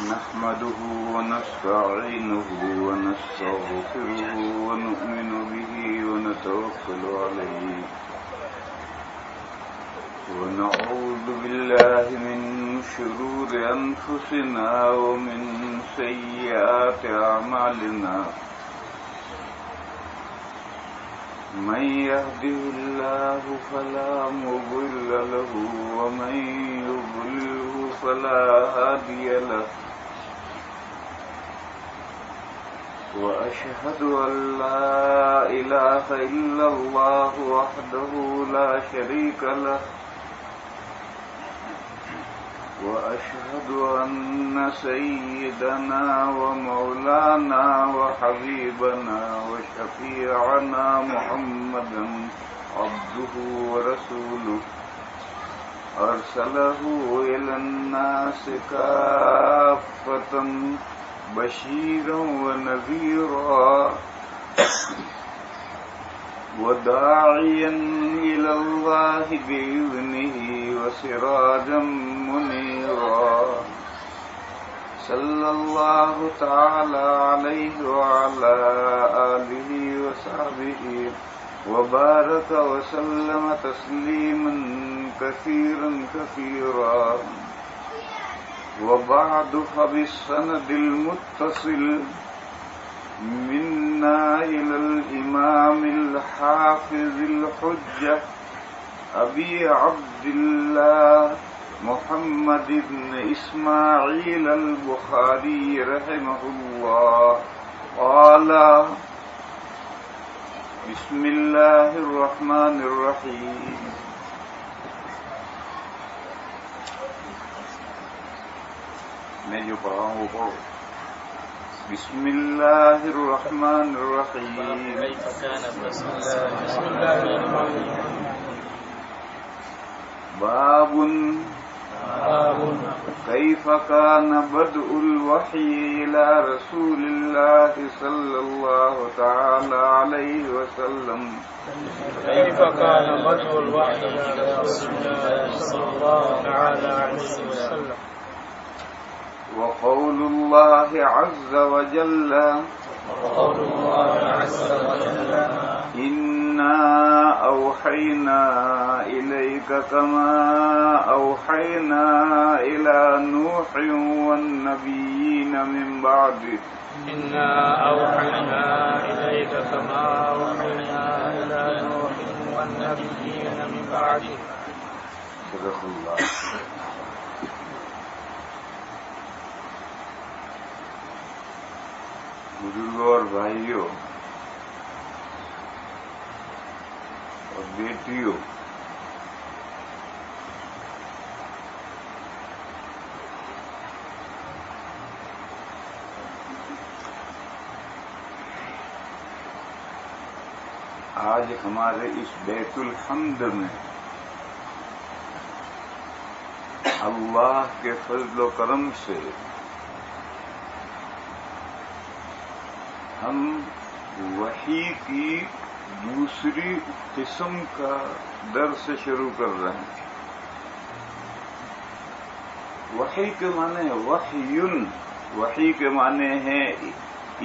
نحمده ونستعينه ونستغفره ونؤمن به ونتوكل عليه ونعوذ بالله من شرور أنفسنا ومن سيئات أعمالنا من يهده الله فلا مضل له ومن يضلله فلا هادي له وأشهد أن لا إله إلا الله وحده لا شريك له وأشهد أن سيدنا ومولانا وحبيبنا وشفيعنا محمدا عبده ورسوله أرسله إلى الناس كافة بشيرا ونذيرا وداعيا إلى الله بإذنه وسراجا منيرا صلى الله تعالى عليه وعلى آله وصحبه وبارك وسلم تسليما كثيرا كثيرا وبعد فبالسند المتصل منا إلى الإمام الحافظ الحجة أبي عبد الله محمد بن إسماعيل البخاري رحمه الله قال بسم الله الرحمن الرحيم میں جو پڑھا ہوں وہ پڑھو بسم اللہ الرحمن الرحیم باب كيف كان بدء الوحي إلى رسول الله صلى الله تعالى عليه وسلم كيف كان بدء الوحي إلى رسول الله صلى الله تعالى عليه وسلم وقول الله عز وجل إنا أوحينا إليك كما أوحينا إلى نوح والنبيين من بعده إنا أوحينا إليك كما أوحينا إلى نوح والنبيين من بعده صدق الله. بزرگوں اور بھائیوں اور بیٹیوں، آج ہمارے اس بیت الحمد میں اللہ کے فضل و کرم سے ہم وحی کی دوسری قسم کا درس شروع کر رہے ہیں. وحی کے معنی وحیٌ، وحی کے معنی ہے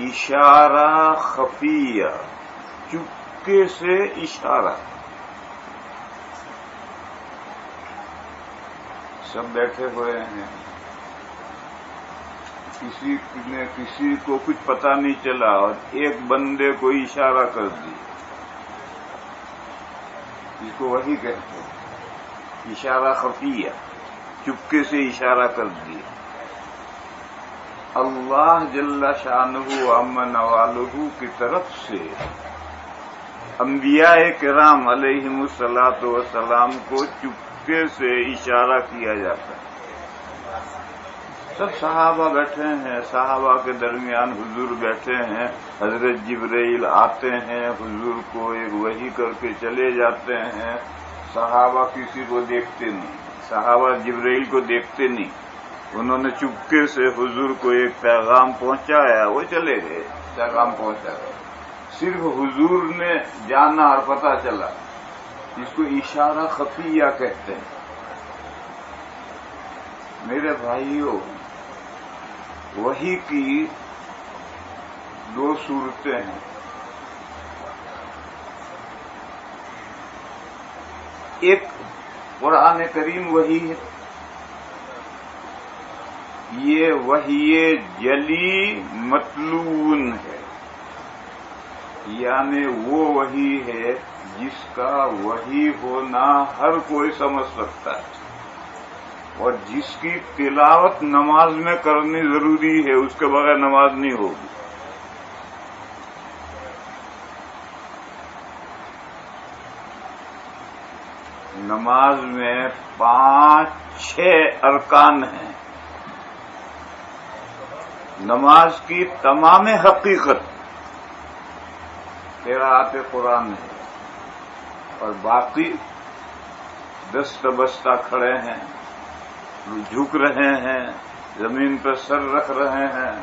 اشارہ خفیہ، چپکے سے اشارہ. سب بیٹھے ہوئے ہیں، کسی کو کچھ پتہ نہیں چلا اور ایک بندے کو اشارہ کر دی. اس کو وحی کہتے ہیں، اشارہ خفیہ، چپکے سے اشارہ کر دی. اللہ جل شانہ عم نوالہ کی طرف سے انبیاء کرام علیہم الصلاۃ والسلام کو چپکے سے اشارہ کیا جاتا ہے. سب صحابہ بیٹھے ہیں، صحابہ کے درمیان حضور بیٹھے ہیں، حضرت جبرائیل آتے ہیں، حضور کو ایک وحی کر کے چلے جاتے ہیں. صحابہ کسی کو دیکھتے نہیں، صحابہ جبرائیل کو دیکھتے نہیں، انہوں نے چپکے سے حضور کو ایک پیغام پہنچایا، وہ چلے گئے، پیغام پہنچا گیا. صرف حضور نے جانا اور پتہ چلا، اس کو اشارہ خفیہ کہتے ہیں. میرے بھائیوں، وحی کی دو صورتیں ہیں. ایک قرآن کریم وحی ہے، یہ وحی جلی مطلون ہے، یعنی وہ وحی ہے جس کا وحی ہونا ہر کوئی سمجھ سکتا ہے، اور جس کی تلاوت نماز میں کرنی ضروری ہے، اس کے بغیر نماز نہیں ہوگی. نماز میں 5-6 ارکان ہیں. نماز کی تمام حقیقت قراءت قرآن ہے، اور باقی دست بستہ کھڑے ہیں، جھک رہے ہیں، زمین پر سر رکھ رہے ہیں،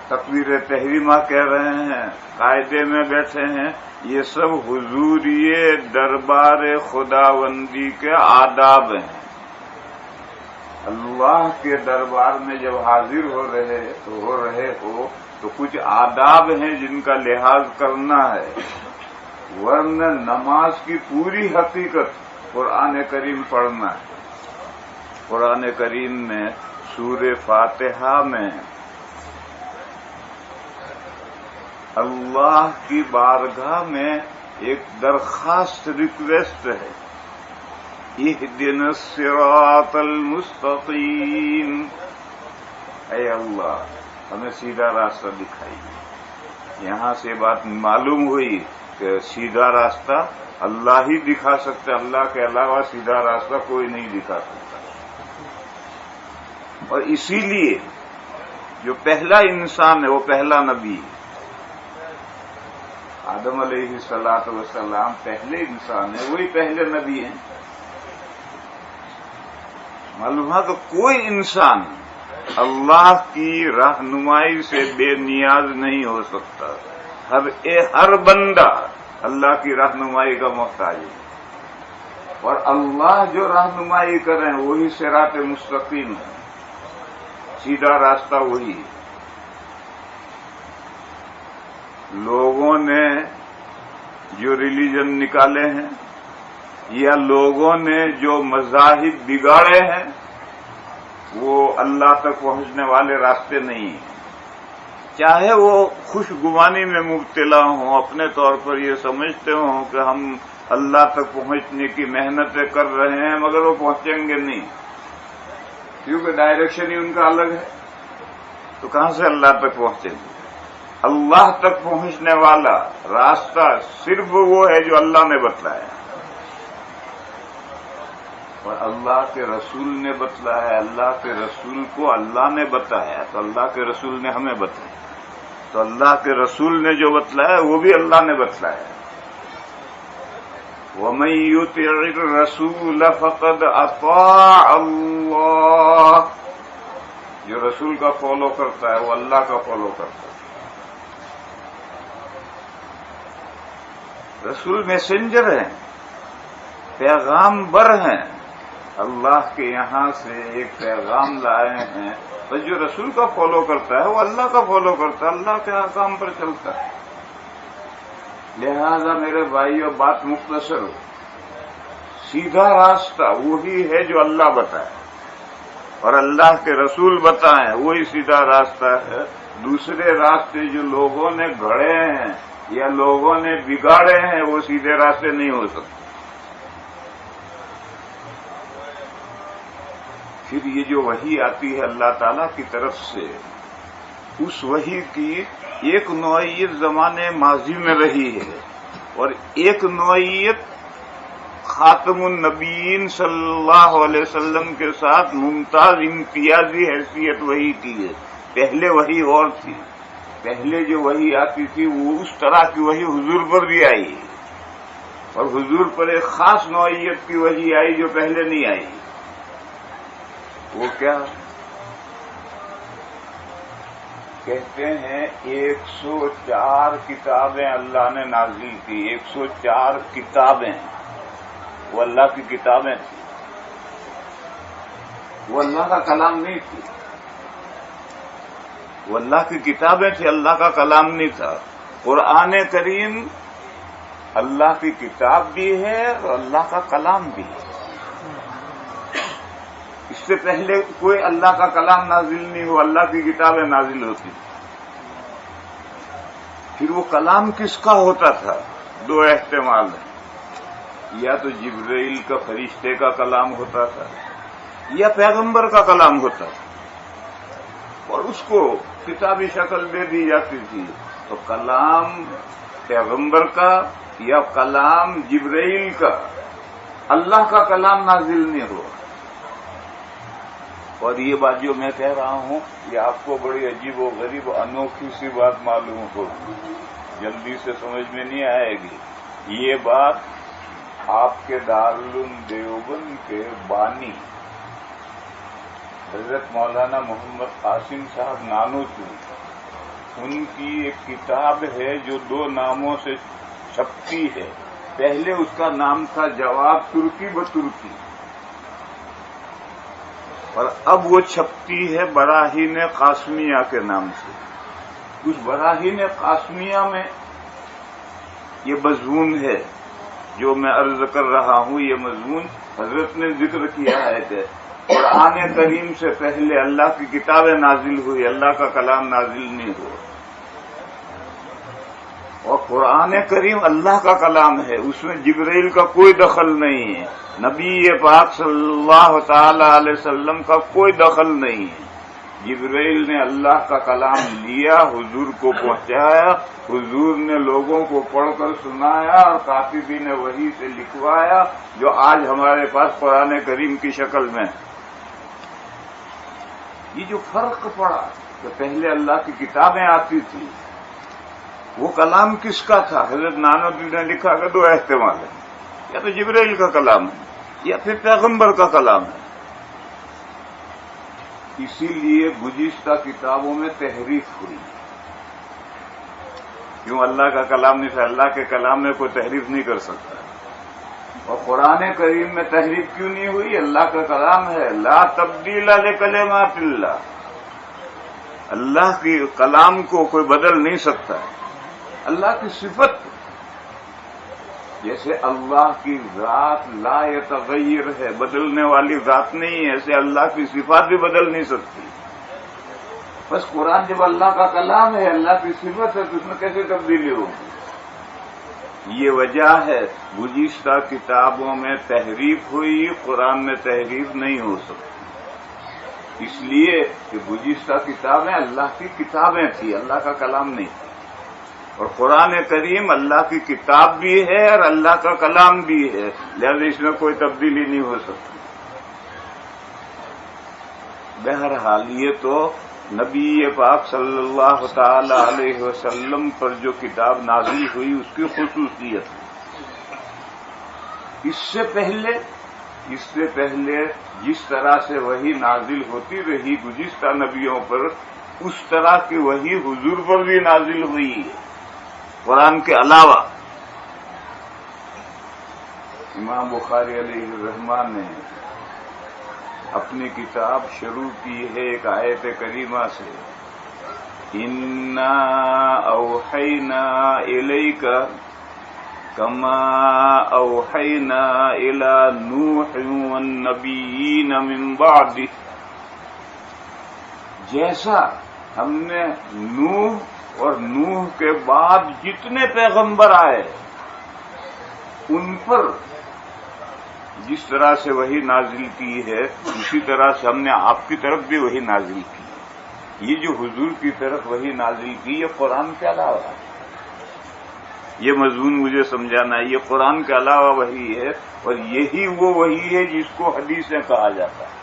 تکبیر تحریمہ کہہ رہے ہیں، قاعدے میں بیٹھے ہیں. یہ سب حضوری دربار خداوندی کے آداب ہیں. اللہ کے دربار میں جب حاضر ہو رہے ہو تو کچھ آداب ہیں جن کا لحاظ کرنا ہے، ورنہ نماز کی پوری حقیقت قرآن کریم پڑھنا ہے. قرآن کریم میں سورہ فاتحہ میں اللہ کی بارگاہ میں ایک درخواست ریکویسٹ ہے، اہدنا الصراط المستقیم، اے اللہ ہمیں سیدھا راستہ دکھائیے. یہاں سے بات معلوم ہوئی کہ سیدھا راستہ اللہ ہی دکھا سکتے، اللہ کے علاوہ سیدھا راستہ کوئی نہیں دکھا سکتا. اور اسی لیے جو پہلا انسان ہے وہ پہلا نبی ہے. آدم علیہ السلام پہلے انسان ہیں، وہی پہلے نبی ہیں. معلوم ہے کہ کوئی انسان اللہ کی رہنمائی سے بے نیاز نہیں ہو سکتا. ہر بندہ اللہ کی رہنمائی کا محتاج ہے، اور اللہ جو رہنمائی کریں وہی صراط مستقیم ہے، سیدھا راستہ وہی ہے. لوگوں نے جو ریلیجن نکالے ہیں یا لوگوں نے جو مذاہب بگاڑے ہیں وہ اللہ تک پہنچنے والے راستے نہیں ہیں. چاہے وہ خوش گمانی میں مبتلا ہوں، اپنے طور پر یہ سمجھتے ہوں کہ ہم اللہ تک پہنچنے کی محنتیں کر رہے ہیں، مگر وہ پہنچیں گے نہیں، کیونکہ ڈائریکشن ہی ان کا الگ ہے. تو کہاں سے اللہ تک پہنچیں گے؟ اللہ تک پہنچنے والا راستہ صرف وہ ہے جو اللہ نے بتلایا، اور اللہ کے رسول نے بتلایا. اللہ کے رسول کو اللہ نے بتایا تو اللہ کے رسول نے ہمیں بتایا، تو اللہ کے رسول نے جو بتلایا وہ بھی اللہ نے بتلایا. وَمَن يُطِعِ الرَّسُولَ فَقَدْ أَطَاعَ اللَّهَ، جو رسول کا فالو کرتا ہے وہ اللہ کا فالو کرتا ہے. رسول میسنجر ہیں، پیغام بر ہیں، اللہ کے یہاں سے ایک پیغام لائے ہیں. بس جو رسول کا فالو کرتا ہے وہ اللہ کا فالو کرتا ہے، اللہ کے احکام پر چلتا ہے. لہذا میرے بھائیو بات مختصر ہو، سیدھا راستہ وہی ہے جو اللہ بتائے اور اللہ کے رسول بتائیں، وہی سیدھا راستہ ہے. دوسرے راستے جو لوگوں نے گھڑے ہیں یا لوگوں نے بگاڑے ہیں وہ سیدھے راستے نہیں ہو سکتے. پھر یہ جو وحی آتی ہے اللہ تعالیٰ کی طرف سے، اس وحی کی ایک نوعیت زمانے ماضی میں رہی ہے اور ایک نوعیت خاتم النبیین صلی اللہ علیہ وسلم کے ساتھ ممتاز امتیازی حیثیت وحی کی ہے. پہلے وحی اور تھی، پہلے جو وحی آتی تھی وہ اس طرح کی وحی حضور پر بھی آئی، اور حضور پر ایک خاص نوعیت کی وحی آئی جو پہلے نہیں آئی. وہ کیا کہتے ہیں؟ 104 کتابیں اللہ نے نازل کی. 104 کتابیں وہ اللہ کی کتابیں تھیں. وہ اللہ کا کلام نہیں تھی، وہ اللہ کی کتابیں تھی، اللہ کا کلام نہیں تھا۔ قرآن کریم اللہ کی کتاب بھی ہے اور اللہ کا کلام بھی ہے۔ اس سے پہلے کوئی اللہ کا کلام نازل نہیں ہوا، اللہ کی کتابیں نازل ہوتی۔ پھر وہ کلام کس کا ہوتا تھا؟ دو احتمال ہیں، یا تو جبرائیل کا فرشتے کا کلام ہوتا تھا یا پیغمبر کا کلام ہوتا تھا، اور اس کو کتابی شکل دے دی جاتی تھی۔ تو کلام پیغمبر کا یا کلام جبرائیل کا، اللہ کا کلام نازل نہیں ہوا۔ اور یہ بات جو میں کہہ رہا ہوں یہ آپ کو بڑی عجیب و غریب و انوکھی سی بات معلوم ہوگی، جلدی سے سمجھ میں نہیں آئے گی۔ یہ بات آپ کے دارالعلوم دیوبند کے بانی حضرت مولانا محمد قاسم صاحب نانوتوی، ان کی ایک کتاب ہے جو دو ناموں سے چھپتی ہے۔ پہلے اس کا نام تھا جواب ترکی بترکی، اور اب وہ چھپتی ہے براہین قاسمیہ کے نام سے۔ اس براہین قاسمیہ میں یہ مضمون ہے جو میں عرض کر رہا ہوں۔ یہ مضمون حضرت نے ذکر کیا ہے کہ قرآن کریم سے پہلے اللہ کی کتابیں نازل ہوئی، اللہ کا کلام نازل نہیں ہوا۔ اور قرآن کریم اللہ کا کلام ہے، اس میں جبرائیل کا کوئی دخل نہیں ہے، نبی پاک صلی اللہ تعالی علیہ وسلم کا کوئی دخل نہیں ہے۔ جبرائیل نے اللہ کا کلام لیا، حضور کو پہنچایا، حضور نے لوگوں کو پڑھ کر سنایا اور کاتبین وحی سے لکھوایا، جو آج ہمارے پاس قرآن کریم کی شکل میں ہے۔ یہ جو فرق پڑا کہ پہلے اللہ کی کتابیں آتی تھی، وہ کلام کس کا تھا؟ حضرت نانوتوی نے لکھا کہ دو احتمال ہیں، یا تو جبرائیل کا کلام ہے یا پھر پیغمبر کا کلام ہے۔ اسی لیے گزشتہ کتابوں میں تحریف ہوئی۔ کیوں؟ اللہ کا کلام نہیں تھا، اللہ کے کلام میں کوئی تحریف نہیں کر سکتا۔ اور قرآن کریم میں تحریف کیوں نہیں ہوئی؟ اللہ کا کلام ہے، لا تبدیل لکلمات اللہ، اللہ کی کلام کو کوئی بدل نہیں سکتا ہے۔ اللہ کی صفت جیسے اللہ کی ذات لا یتغیر ہے، بدلنے والی ذات نہیں ہے، ایسے اللہ کی صفات بھی بدل نہیں سکتی۔ بس قرآن جب اللہ کا کلام ہے، اللہ کی صفت ہے، تو اس میں کیسے تبدیلی ہوگی؟ یہ وجہ ہے گزشتہ کتابوں میں تحریف ہوئی، قرآن میں تحریف نہیں ہو سکتی، اس لیے کہ گزشتہ کتابیں اللہ کی کتابیں تھیں، اللہ کا کلام نہیں تھا۔ اور قرآن کریم اللہ کی کتاب بھی ہے اور اللہ کا کلام بھی ہے، لہذا اس میں کوئی تبدیلی نہیں ہو سکتی۔ بہرحال یہ تو نبی پاک صلی اللہ تعالی علیہ وسلم پر جو کتاب نازل ہوئی اس کی خصوصیت ہے۔ اس سے پہلے جس طرح سے وحی نازل ہوتی رہی گزشتہ نبیوں پر، اس طرح کی وحی حضور پر بھی نازل ہوئی ہے قرآن کے علاوہ۔ امام بخاری علیہ الرحمن نے اپنی کتاب شروع کی ہے ایک آیت کریمہ سے، اِنَّا أَوْحَيْنَا إِلَيْكَ كَمَا أَوْحَيْنَا إِلَى نُوحٍ وَالنَّبِيِّينَ مِن بَعْدِهِ، جیسا ہم نے نوح اور نوح کے بعد جتنے پیغمبر آئے ان پر جس طرح سے وحی نازل کی ہے، اسی طرح سے ہم نے آپ کی طرف بھی وحی نازل کی۔ یہ جو حضور کی طرف وحی نازل کی یہ قرآن کے علاوہ ہے، یہ مضمون مجھے سمجھانا ہے، یہ قرآن کے علاوہ وحی ہے، اور یہی وہ وحی ہے جس کو حدیثیں کہا جاتا ہے۔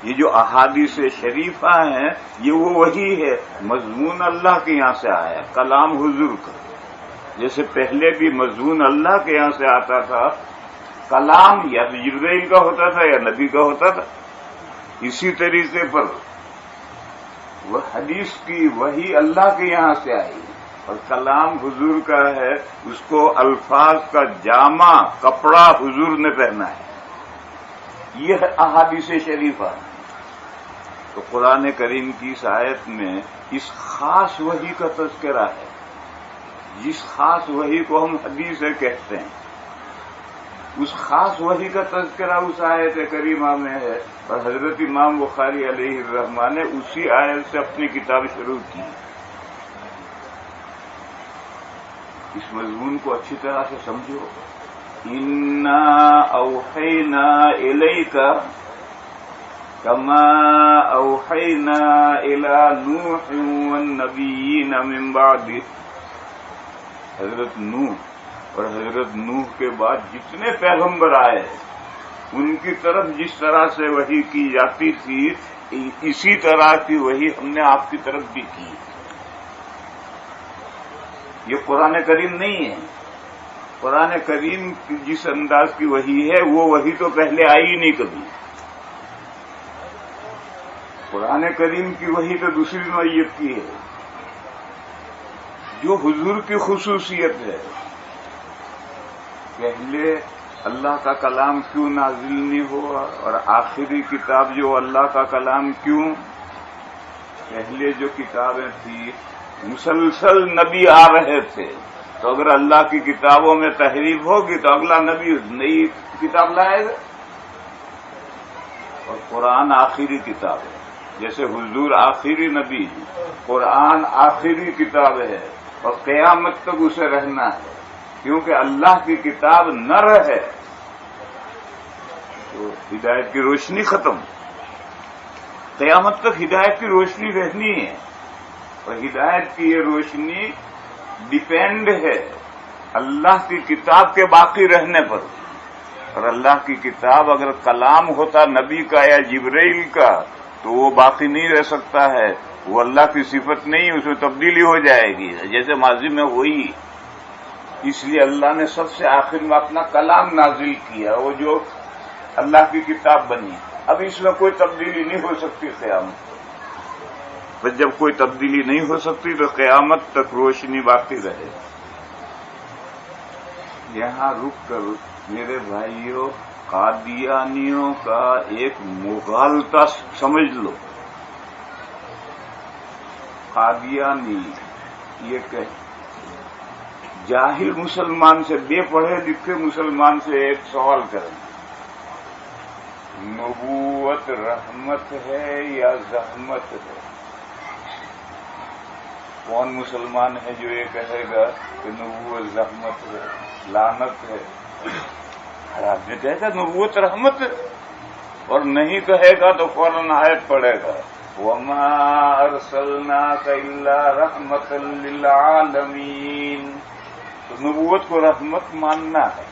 یہ جو احادیث شریفہ ہیں یہ وہ وحی ہے، مضمون اللہ کے یہاں سے آیا، کلام حضور کا۔ جیسے پہلے بھی مضمون اللہ کے یہاں سے آتا تھا، کلام یا تو جبرائیل کا ہوتا تھا یا نبی کا ہوتا تھا، اسی طریقے پر وہ حدیث کی وحی اللہ کے یہاں سے آئی اور کلام حضور کا ہے، اس کو الفاظ کا جامع کپڑا حضور نے پہنا ہے۔ یہ احادیث شریفہ. تو قرآن کریم کی اس آیت میں اس خاص وحی کا تذکرہ ہے. جس خاص وحی کو ہم حدیث کہتے ہیں، اس خاص وحی کا تذکرہ اس آیت کریمہ میں ہے. اور حضرت امام بخاری علیہ الرحمہ نے اسی آیت سے اپنی کتاب شروع کی. اس مضمون کو اچھی طرح سے سمجھو. انا اوحینا الیک کما اوحینا الی نوح والنبیین من بعدہ. حضرت نوح اور حضرت نوح کے بعد جتنے پیغمبر آئے ان کی طرف جس طرح سے وحی کی جاتی تھی اسی طرح کی وحی ہم نے آپ کی طرف بھی کی. یہ قرآن کریم نہیں ہے. قرآن کریم جس انداز کی وحی ہے وہ وحی تو پہلے آئی ہی نہیں کبھی. قرآن کریم کی وحی تو دوسری نوعیت کی ہے. جو حضور کی خصوصیت ہے، پہلے اللہ کا کلام کیوں نازل نہیں ہوا اور آخری کتاب جو اللہ کا کلام کیوں؟ پہلے جو کتابیں تھیں مسلسل نبی آ رہے تھے، تو اگر اللہ کی کتابوں میں تحریف ہوگی تو اگلا نبی نئی کتاب لائے گا. اور قرآن آخری کتاب ہے. جیسے حضور آخری نبی، قرآن آخری کتاب ہے اور قیامت تک اسے رہنا ہے. کیونکہ اللہ کی کتاب نہ رہے تو ہدایت کی روشنی ختم. قیامت تک ہدایت کی روشنی رہنی ہے اور ہدایت کی یہ روشنی ڈیپینڈ ہے اللہ کی کتاب کے باقی رہنے پر. اور اللہ کی کتاب اگر کلام ہوتا نبی کا یا جبرائیل کا تو وہ باقی نہیں رہ سکتا ہے. وہ اللہ کی صفت نہیں، اس میں تبدیلی ہو جائے گی جیسے ماضی میں ہوئی. اس لیے اللہ نے سب سے آخر میں اپنا کلام نازل کیا، وہ جو اللہ کی کتاب بنی. اب اس میں کوئی تبدیلی نہیں ہو سکتی قیامت. بس جب کوئی تبدیلی نہیں ہو سکتی تو قیامت تک روشنی باقی رہے. یہاں رک کر میرے بھائیوں قادیانیوں کا ایک مغالطہ سمجھ لو. قادیانی یہ کہ جاہل مسلمان سے، بے پڑھے لکھے مسلمان سے ایک سوال کریں، نبوت رحمت ہے یا زحمت ہے؟ کون مسلمان ہے جو یہ کہے گا کہ نبوت زحمت ہے، لعنت ہے؟ ہر آدمی کہے گا نبوت رحمت ہے، اور نہیں کہے گا تو فوراً آیت پڑھے گا وَمَا أَرْسَلْنَاكَ إِلَّا رَحْمَةً لِّلْعَالَمِينَ. تو نبوت کو رحمت ماننا ہے.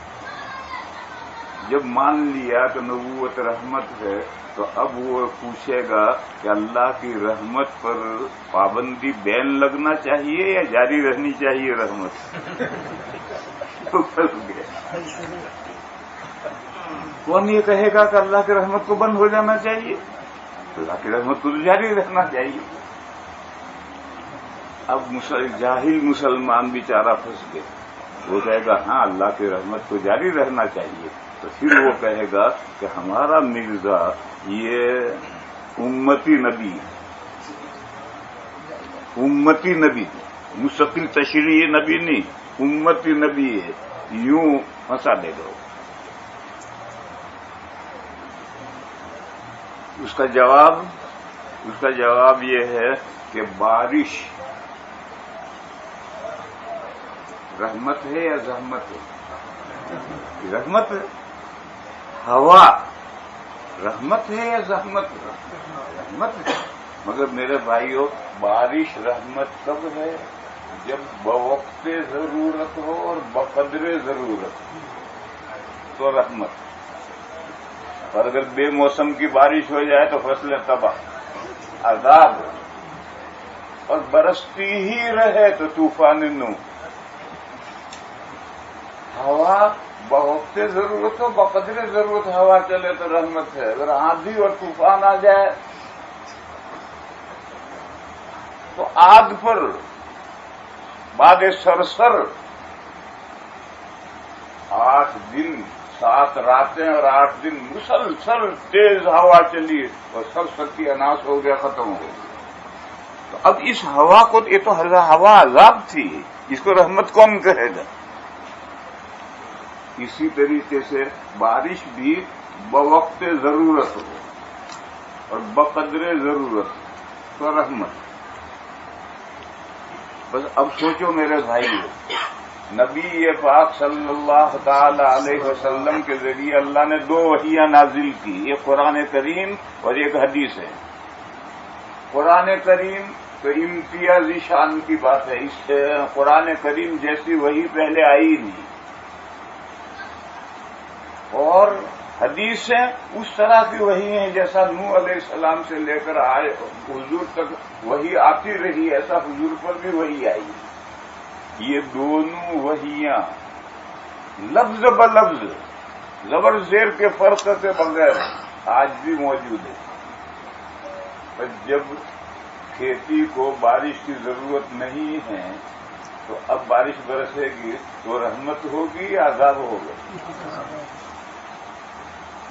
جب مان لیا کہ نبوت رحمت ہے تو اب وہ پوچھے گا کہ اللہ کی رحمت پر پابندی بین لگنا چاہیے یا جاری رہنی چاہیے رحمت؟ تو پھنس گیا. کون یہ کہے گا کہ اللہ کی رحمت کو بند ہو جانا چاہیے؟ اللہ کی رحمت کو جاری رہنا چاہیے. اب جاہل مسلمان بیچارہ پھنس گئے. وہ کہے گا ہاں اللہ کی رحمت کو جاری رہنا چاہیے. تو پھر وہ کہے گا کہ ہمارا مرزا یہ امتی نبی، امتی نبی، مستقل تشریعی نبی نہیں، امتی نبی ہے. یوں پھنسا دے گا. اس کا جواب یہ ہے کہ بارش رحمت ہے یا زحمت ہے؟ رحمت ہے. ہوا رحمت ہے یا زحمت ہے؟ رحمت ہے. مگر میرے بھائیوں بارش رحمت کب ہے؟ جب بوقت ضرورت ہو اور بقدر ضرورت ہو تو رحمت. اور اگر بے موسم کی بارش ہو جائے تو فصلیں تباہ، عذاب. اور برستی ہی رہے تو طوفان نو. ہوا بوقت ضرورت ہو بقدر ضرورت ہوا چلے تو رحمت ہے. اگر آندھی اور طوفان آ جائے تو آگ پر بعد سرسر 8 دن 7 راتیں اور 8 دن مسلسل تیز ہوا چلی اور سب ستیہ ناش ہو گیا، ختم ہو گیا۔ تو اب اس ہوا کو، یہ تو ہوا عذاب تھی، اس کو رحمت کون کہے گا؟ اسی طریقے سے بارش بھی بوقت ضرورت ہو اور بقدر ضرورت تو رحمت۔ بس اب سوچو میرے بھائی، نبی پاک صلی اللہ تعالی علیہ وسلم کے ذریعے اللہ نے 2 وحیاں نازل کی، ایک قرآن کریم اور ایک حدیث ہے۔ قرآن کریم تو امتیازی شان کی بات ہے، اس قرآن کریم جیسی وحی پہلے آئی نہیں، اور حدیثیں اس طرح کی وحی ہیں جیسا نوح علیہ السلام سے لے کر آئے حضور تک وحی آتی رہی، ایسا حضور پر بھی وحی آئی۔ یہ دونوں وحیاں لفظ بلفظ زبر زیر کے فرق کے بغیر آج بھی موجود ہے۔ پر جب کھیتی کو بارش کی ضرورت نہیں ہے تو اب بارش برسے گی تو رحمت ہوگی یا عذاب ہوگا؟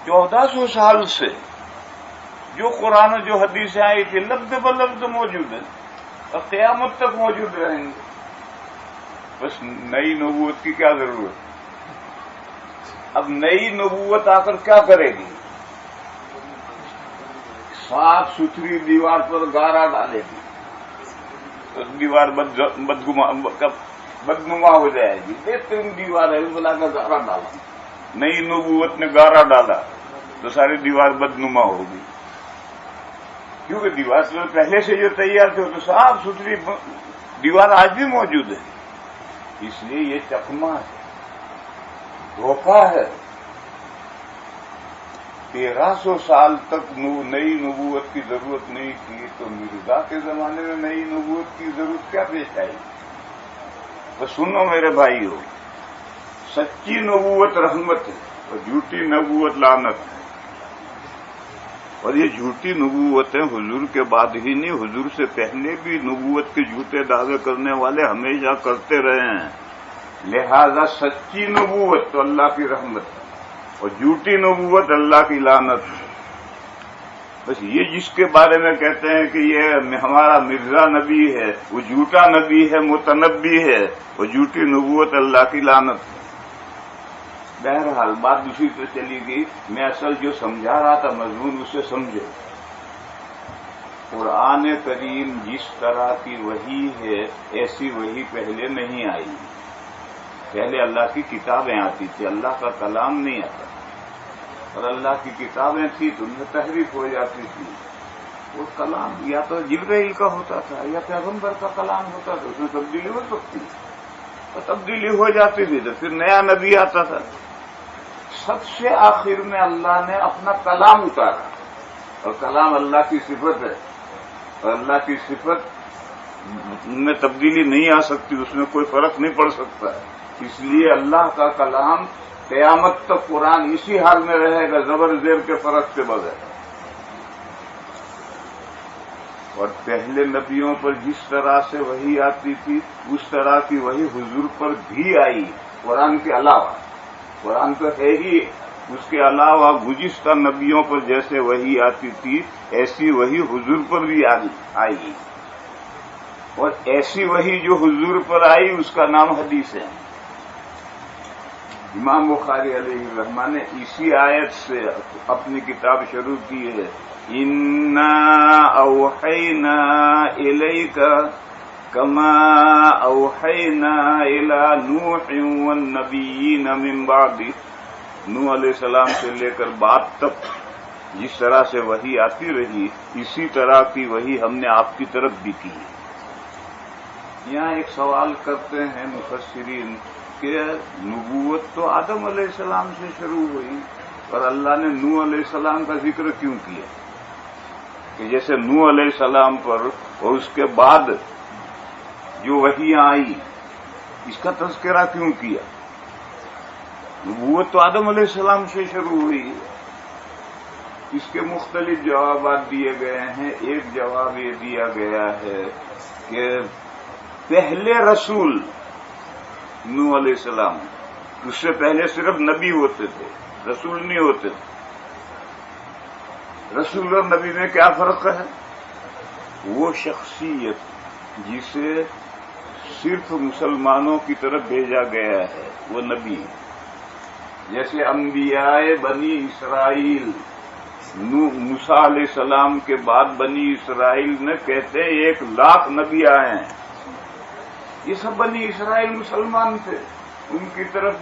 1400 سال سے جو قرآن و جو حدیثیں آئی تھی لفظ بلفظ موجود ہیں اور قیامت تک موجود رہیں گے۔ بس نئی نبوت کی کیا ضرورت؟ اب نئی نبوت آ کر کیا کرے گی؟ صاف ستھری دیوار پر گارا ڈالے گی تو دیوار بدنما ہو جائے گی۔ بہترین دیوار ہے، بلا کر گارا ڈالا، نئی نبوت نے گارا ڈالا تو ساری دیوار بدنما ہوگی، کیونکہ دیوار تو پہلے سے جو تیار تھے تو صاف ستھری دیوار آج بھی موجود ہے۔ اس لیے یہ چکما ہے، دھوکہ ہے۔ 1300 سال تک نئی نبوت کی ضرورت نہیں تھی تو مرزا کے زمانے میں نئی نبوت کی ضرورت کیا پیش آئی؟ تو سنو میرے بھائیو، سچی نبوت رحمت ہے اور جھوٹی نبوت لعنت ہے۔ اور یہ جھوٹی نبوتیں حضور کے بعد ہی نہیں، حضور سے پہلے بھی نبوت کے جھوٹے دعوے کرنے والے ہمیشہ کرتے رہے ہیں۔ لہذا سچی نبوت تو اللہ کی رحمت ہے اور جھوٹی نبوت اللہ کی لعنت ہے۔ بس یہ جس کے بارے میں کہتے ہیں کہ یہ ہمارا مرزا نبی ہے، وہ جھوٹا نبی ہے، متنبی ہے، اور جھوٹی نبوت اللہ کی لعنت ہے۔ بہرحال بات دوسری تو چلی گئی، میں اصل جو سمجھا رہا تھا مضمون اسے سمجھو۔ قرآن کریم جس طرح کی وحی ہے ایسی وحی پہلے نہیں آئی۔ پہلے اللہ کی کتابیں آتی تھی، اللہ کا کلام نہیں آتا، اور اللہ کی کتابیں تھی تو ان میں تحریف ہو جاتی تھی۔ وہ کلام یا تو جبرائیل کا ہوتا تھا یا پیغمبر کا کلام ہوتا تھا، اس میں تبدیلی ہو سکتی، اور تبدیلی ہو جاتی تھی تو پھر نیا نبی آتا تھا۔ سب سے آخر میں اللہ نے اپنا کلام اتارا، اور کلام اللہ کی صفت ہے، اور اللہ کی صفت میں تبدیلی نہیں آ سکتی، اس میں کوئی فرق نہیں پڑ سکتا۔ اس لیے اللہ کا کلام قیامت تک قرآن اسی حال میں رہے گا، زبر زیر کے فرق کے بغیر۔ اور پہلے نبیوں پر جس طرح سے وحی آتی تھی اس طرح کی وحی حضور پر بھی آئی، قرآن کے علاوہ۔ قرآن تو ہے ہی، اس کے علاوہ گزشتہ نبیوں پر جیسے وحی آتی تھی ایسی وحی حضور پر بھی آئی، اور ایسی وحی جو حضور پر آئی اس کا نام حدیث ہے۔ امام بخاری علیہ الرحمہ نے اسی آیت سے اپنی کتاب شروع کی ہے، اِنَّا أَوْحَيْنَا إِلَيْكَ كَمَا أَوْحَيْنَا إِلَى نُوحٍ وَالنَّبِيِّينَ مِن بَعْدِهِ۔ نوح علیہ السلام سے لے کر بعد تک جس طرح سے وحی آتی رہی اسی طرح کی وحی ہم نے آپ کی طرف بھی کی۔ یہاں ایک سوال کرتے ہیں مفسرین کہ نبوت تو آدم علیہ السلام سے شروع ہوئی اور اللہ نے نوح علیہ السلام کا ذکر کیوں کیا؟ کہ جیسے نوح علیہ السلام پر اور اس کے بعد جو وحیاں آئی اس کا تذکرہ کیوں کیا؟ نبوت تو آدم علیہ السلام سے شروع ہوئی۔ اس کے مختلف جوابات دیے گئے ہیں۔ ایک جواب یہ دیا گیا ہے کہ پہلے رسول نوح علیہ السلام، اس سے پہلے صرف نبی ہوتے تھے، رسول نہیں ہوتے تھے۔ رسول اور نبی میں کیا فرق ہے؟ وہ شخصیت جسے صرف مسلمانوں کی طرف بھیجا گیا ہے وہ نبی ہے۔ جیسے انبیاء بنی اسرائیل، موسیٰ علیہ السلام کے بعد بنی اسرائیل نے کہتے ہیں 1,00,000 نبی آئے ہیں۔ یہ سب بنی اسرائیل مسلمان تھے، ان کی طرف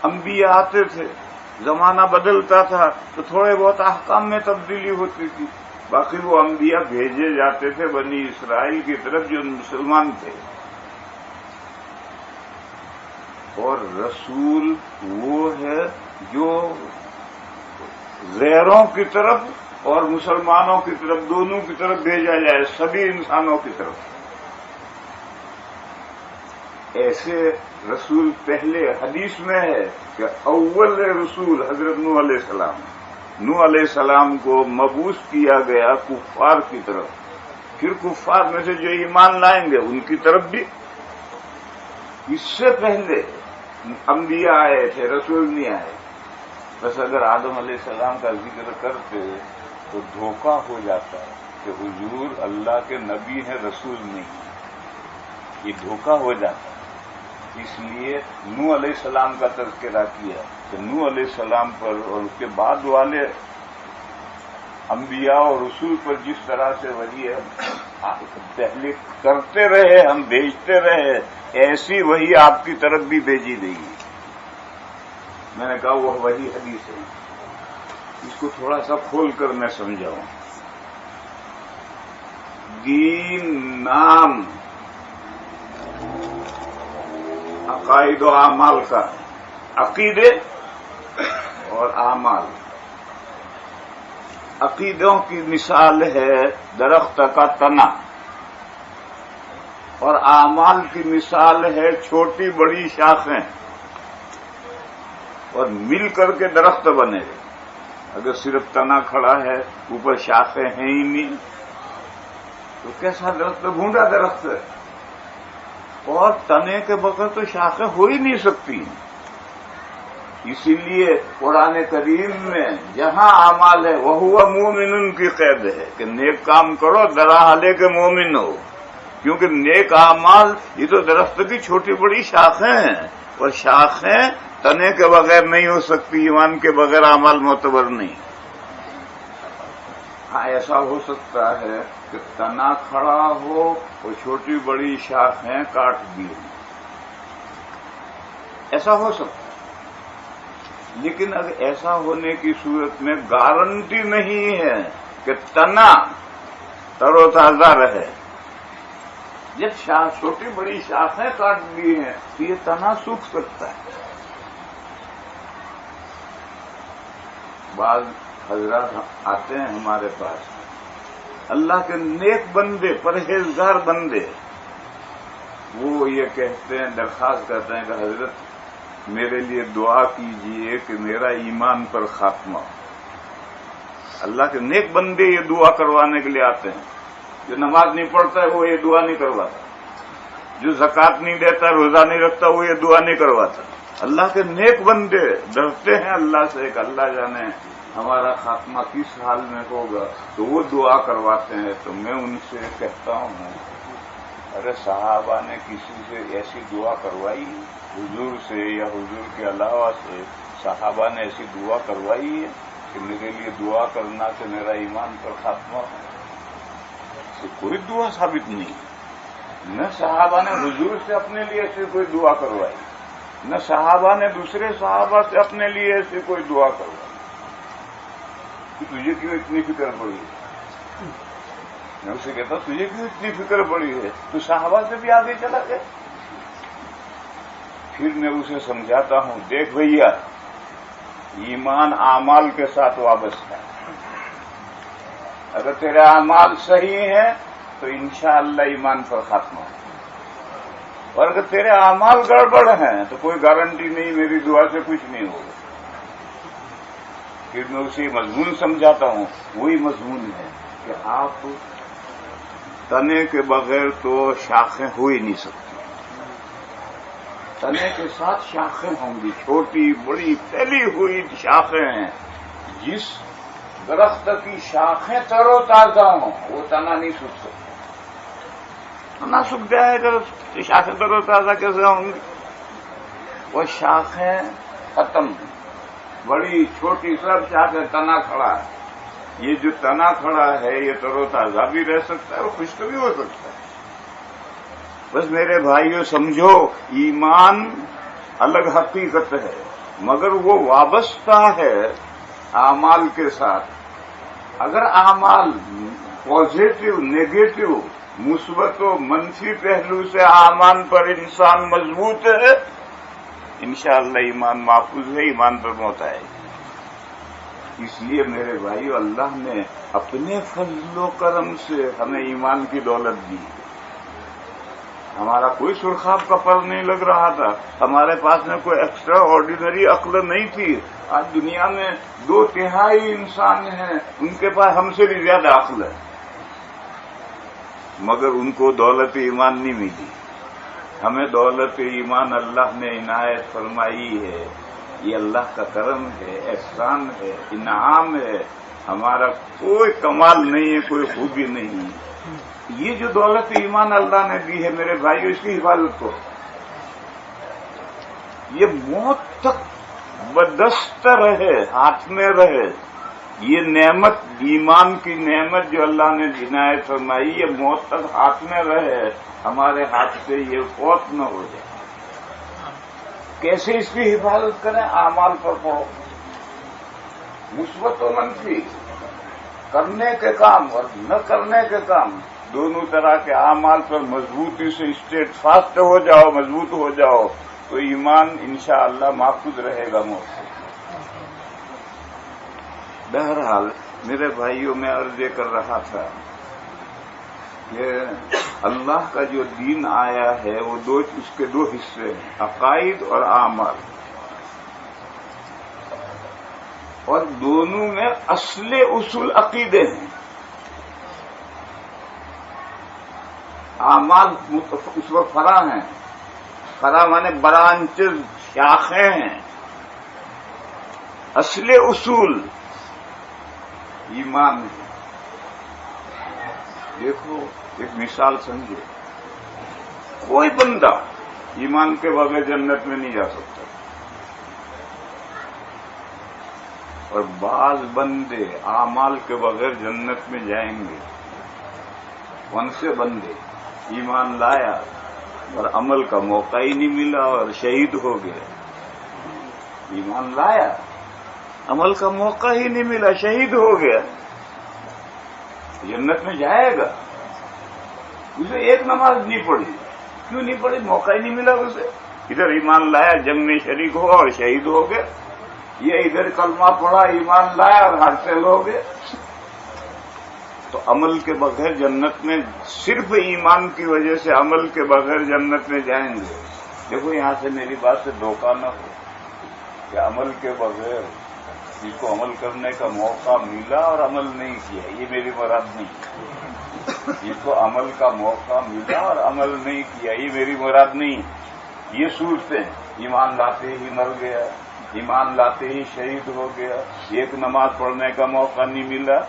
انبیاء آتے تھے، زمانہ بدلتا تھا تو تھوڑے بہت احکام میں تبدیلی ہوتی تھی، باقی وہ انبیاء بھیجے جاتے تھے بنی اسرائیل کی طرف جو مسلمان تھے۔ اور رسول وہ ہے جو غیروں کی طرف اور مسلمانوں کی طرف دونوں کی طرف بھیجا جائے، سبھی انسانوں کی طرف۔ ایسے رسول پہلے حدیث میں ہے کہ اول رسول حضرت نوح علیہ السلام، نوح علیہ السلام کو مبعوث کیا گیا کفار کی طرف، پھر کفار میں سے جو ایمان لائیں گے ان کی طرف بھی۔ اس سے پہلے انبیاء آئے تھے، رسول نہیں آئے۔ بس اگر آدم علیہ السلام کا ذکر کرتے تو دھوکہ ہو جاتا ہے کہ حضور اللہ کے نبی ہیں، رسول نہیں، یہ دھوکہ ہو جاتا ہے۔ اس لیے نوح علیہ السلام کا تذکرہ کیا کہ نوح علیہ السلام پر اور اس کے بعد والے انبیاء اور رسول پر جس طرح سے وحی پہلے کرتے رہے، ہم بھیجتے رہے، ایسی وحی آپ کی طرف بھی بھیجی گئی۔ میں نے کہا وہ وحی حدیث ہے، اس کو تھوڑا سا کھول کر میں سمجھاؤں۔ دین نام عقائد و اعمال کا، عقیدے اور اعمال۔ عقیدوں کی مثال ہے درخت کا تنا، اور اعمال کی مثال ہے چھوٹی بڑی شاخیں، اور مل کر کے درخت بنے گے۔ اگر صرف تنا کھڑا ہے اوپر شاخیں ہیں ہی نہیں تو کیسا درخت؟ بھونڈا درخت ہے، اور تنے کے بغیر تو شاخیں ہو ہی نہیں سکتی۔ اسی لیے قرآن کریم میں جہاں اعمال ہے وَهُوَ مُؤْمِنٌ کی قید ہے کہ نیک کام کرو درحالے کے مومن ہو، کیونکہ نیک اعمال یہ تو درخت کی چھوٹی بڑی شاخیں ہیں، اور شاخیں تنے کے بغیر نہیں ہو سکتی، ایمان کے بغیر اعمال معتبر نہیں۔ ہاں ایسا ہو سکتا ہے کہ تنا کھڑا ہو اور چھوٹی بڑی شاخیں کاٹ دی ہوں، ایسا ہو سکتا ہے، لیکن اگر ایسا ہونے کی صورت میں گارنٹی نہیں ہے کہ تنا تر و تازہ رہے۔ جب چھوٹی بڑی شاخیں کاٹ دی ہیں تو یہ تنا سوکھ سکتا ہے۔ بعض حضرات آتے ہیں ہمارے پاس، اللہ کے نیک بندے، پرہیزگار بندے، وہ یہ کہتے ہیں، درخواست کرتے ہیں کہ حضرت میرے لیے دعا کیجئے کہ میرا ایمان پر خاتمہ ہو۔ اللہ کے نیک بندے یہ دعا کروانے کے لیے آتے ہیں۔ جو نماز نہیں پڑھتا ہے وہ یہ دعا نہیں کرواتا، جو زکوٰۃ نہیں دیتا، روزہ نہیں رکھتا، وہ یہ دعا نہیں کرواتا۔ اللہ کے نیک بندے ڈرتے ہیں اللہ سے کہ اللہ جانے ہمارا خاتمہ کس حال میں ہوگا، تو وہ دعا کرواتے ہیں۔ تو میں ان سے کہتا ہوں، ارے صحابہ نے کسی سے ایسی دعا کروائی؟ حضور سے یا حضور کے علاوہ سے صحابہ نے ایسی دعا کروائی ہے کہ میرے لیے دعا کرنا کہ میرا ایمان پر خاتمہ ہو؟ کوئی دعا ثابت نہیں، نہ صحابہ نے حضور سے اپنے لیے ایسی کوئی دعا کروائی، نہ صحابہ نے دوسرے صحابہ سے اپنے لیے ایسی کوئی دعا کروائی۔ تجھے کیوں اتنی فکر پڑی ہے؟ میں اسے کہتا ہوں تجھے کیوں اتنی فکر پڑی ہے؟ تو صحابہ سے بھی آگے چلا گیا۔ پھر میں اسے سمجھاتا ہوں، دیکھ بھیا، ایمان اعمال کے ساتھ وابستہ ہے۔ اگر تیرے اعمال صحیح ہیں تو انشاءاللہ ایمان پر خاتمہ ہے، اور اگر تیرے اعمال گڑبڑ ہیں تو کوئی گارنٹی نہیں، میری دعا سے کچھ نہیں ہوگا۔ پھر میں اسے مضمون سمجھاتا ہوں، وہی مضمون ہے کہ آپ تنے کے بغیر تو شاخیں ہو ہی نہیں سکتی۔ تنے کے ساتھ شاخیں ہوں گی، چھوٹی بڑی پھیلی ہوئی شاخیں ہیں. جس درخت کی شاخیں تر و تازہ ہوں وہ تنا نہیں سوکھ سکتا. تنا سوکھ جائے گا، شاخیں تر و تازہ کیسے ہوں گی؟ وہ شاخیں ختم، بڑی چھوٹی سب شاخیں، تنا کھڑا ہے. یہ جو تنا کھڑا ہے یہ تر و تازہ بھی رہ سکتا ہے اور خشک بھی ہو سکتا ہے. بس میرے بھائیو سمجھو، ایمان الگ حقیقت ہے مگر وہ وابستہ ہے اعمال کے ساتھ. اگر اعمال پازیٹو، نیگیٹو، مثبت و منفی پہلو سے اعمال پر انسان مضبوط ہے، انشاءاللہ ایمان محفوظ ہے، ایمان پر موت آئے گی. اس لیے میرے بھائیو اللہ نے اپنے فضل و کرم سے ہمیں ایمان کی دولت دی. ہمارا کوئی سرخاب کا پر نہیں لگ رہا تھا، ہمارے پاس میں کوئی ایکسٹرا آرڈینری عقل نہیں تھی. آج دنیا میں 2/3 انسان ہیں ان کے پاس ہم سے بھی زیادہ عقل ہے، مگر ان کو دولت ایمان نہیں ملی. ہمیں دولت ایمان اللہ نے عنایت فرمائی ہے. یہ اللہ کا کرم ہے، احسان ہے، انعام ہے. ہمارا کوئی کمال نہیں ہے، کوئی خوبی نہیں. یہ جو دولت ایمان اللہ نے دی ہے میرے بھائیو، اس کی حفاظت کو یہ موت تک بدست رہے، ہاتھ میں رہے. یہ نعمت، ایمان کی نعمت جو اللہ نے عنایت فرمائی، یہ موت تک ہاتھ میں رہے، ہمارے ہاتھ سے یہ فوت نہ ہو جائے. کیسے اس کی حفاظت کریں؟ اعمال پر پڑھو، مثبت و منفی، کرنے کے کام اور نہ کرنے کے کام، دونوں طرح کے اعمال پر مضبوطی سے اسٹیٹ فاسٹ ہو جاؤ، مضبوط ہو جاؤ تو ایمان انشاءاللہ محفوظ رہے گا موت سے. بہرحال میرے بھائیوں میں عرض یہ کر رہا تھا کہ اللہ کا جو دین آیا ہے وہ اس کے 2 حصے ہیں، عقائد اور اعمال. اور دونوں میں اصول عقیدے ہیں. اعمال اس وقت فرع ہیں، فرع مانے برانچز، شاخیں ہیں. اصل اصول ایمان ہے. دیکھو ایک مثال سمجھو، کوئی بندہ ایمان کے بغیر جنت میں نہیں جا سکتا، اور بعض بندے اعمال کے بغیر جنت میں جائیں گے. کون سے بندے؟ ایمان لایا اور عمل کا موقع ہی نہیں ملا اور شہید ہو گیا. ایمان لایا، عمل کا موقع ہی نہیں ملا، شہید ہو گیا، جنت میں جائے گا؟ اسے ایک نماز نہیں پڑھی. کیوں نہیں پڑھی؟ موقع ہی نہیں ملا اسے. ادھر ایمان لایا، جنگ میں شریک ہوا اور شہید ہو گیا. یہ ادھر کلمہ پڑھا، ایمان لایا اور حاصل ہو گیا. تو عمل کے بغیر جنت میں، صرف ایمان کی وجہ سے عمل کے بغیر جنت میں جائیں گے. دیکھو یہاں سے میری بات سے دھوکہ نہ ہو کہ عمل کے بغیر جس کو عمل کرنے کا موقع ملا اور عمل نہیں کیا، یہ میری مراد نہیں. جس کو عمل کا موقع ملا اور عمل نہیں کیا، یہ میری مراد نہیں. یہ صورتیں، ایمان لاتے ہی مر گیا، ایمان لاتے ہی شہید ہو گیا، ایک نماز پڑھنے کا موقع نہیں ملا،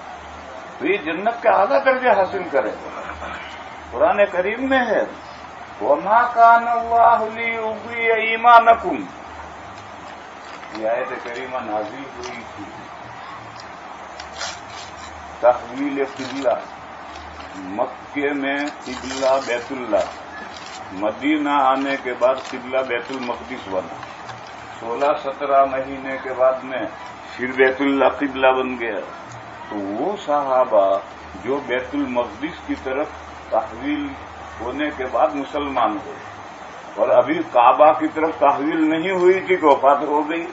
تو یہ جنت کے اعلیٰ درجے حاصل کرے گا. قرآن کریم میں ہے وَمَا كَانَ اللَّهُ لِيُضِيعَ إِيمَانَكُمْ. یہ آیت کریمہ نازل ہوئی تھی تحویل قبلہ. مکے میں قبلہ بیت اللہ، مدینہ آنے کے بعد قبلہ بیت المقدس بنا. 16-17 مہینے کے بعد میں پھر بیت اللہ قبلہ بن گیا. تو وہ صحابہ جو بیت المقدس کی طرف تحویل ہونے کے بعد مسلمان ہوئے اور ابھی کعبہ کی طرف تحویل نہیں ہوئی تھی کہ وفات ہو گئی،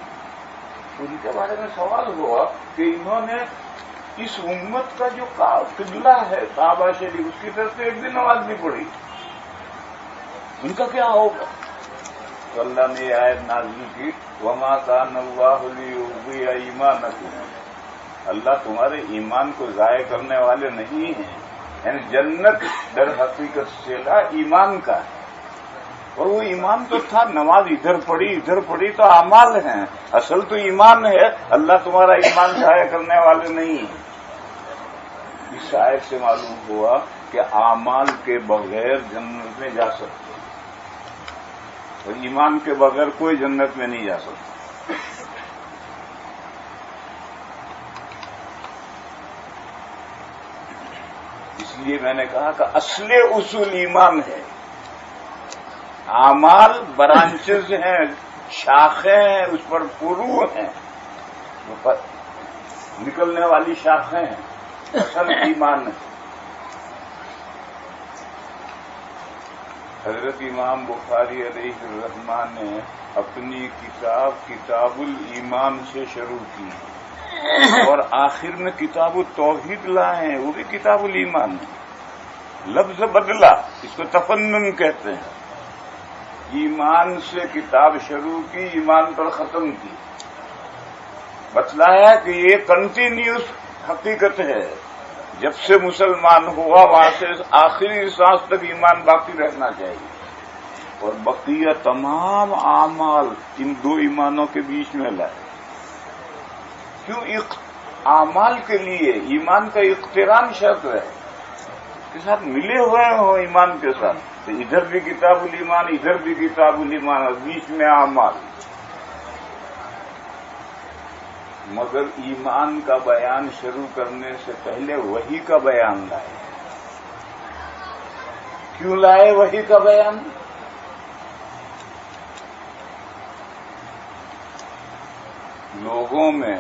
ان کے بارے میں سوال ہوا کہ انہوں نے اس امت کا جو قبلہ ہے کعبہ شریف، اس کی طرف سے ایک بھی نماز نہیں پڑھی، ان کا کیا ہوگا؟ تو اللہ نے یہ آیت نازل کی وَمَا كَانَ اللَّهُ لِيُضِيعَ إِيمَانَكُمْ. اللہ تمہارے ایمان کو ضائع کرنے والے نہیں ہیں. یعنی جنت در حقیقت صلہ ایمان کا ہے. اور وہ ایمان تو تھا، نماز ادھر پڑھی تو اعمال ہیں، اصل تو ایمان ہے، اللہ تمہارا ایمان ضائع کرنے والے نہیں ہیں۔ اس آیت سے معلوم ہوا کہ اعمال کے بغیر جنت میں جا سکتے، اور ایمان کے بغیر کوئی جنت میں نہیں جا سکتا۔ اس لیے میں نے کہا کہ اصل اصول ایمان ہے، اعمال برانچز ہیں، شاخیں ہیں، اس پر فروع ہیں، نکلنے والی شاخیں ہیں، اصل ایمان ہے۔ حضرت امام بخاری علیہ الرحمہ نے اپنی کتاب الایمان سے شروع کی اور آخر میں کتاب التوحید لائے ہیں، وہ بھی کتاب الایمان ہے، لفظ بدلا، اس کو تفنن کہتے ہیں۔ ایمان سے کتاب شروع کی، ایمان پر ختم کی، بتلایا کہ یہ کنٹینیوس حقیقت ہے، جب سے مسلمان ہوا وہاں سے آخری سانس تک ایمان باقی رہنا چاہیے، اور بقیہ تمام اعمال ان دو ایمانوں کے بیچ میں لائے۔ کیوں؟ اعمال کے لیے ایمان کا اقتران شرط ہے، کے ساتھ ملے ہوئے ہوں ایمان کے ساتھ، تو ادھر بھی کتاب الایمان، ادھر بھی کتاب الایمان، اور بیچ میں اعمال۔ مگر ایمان کا بیان شروع کرنے سے پہلے وحی کا بیان لائے۔ کیوں لائے وحی کا بیان؟ لوگوں میں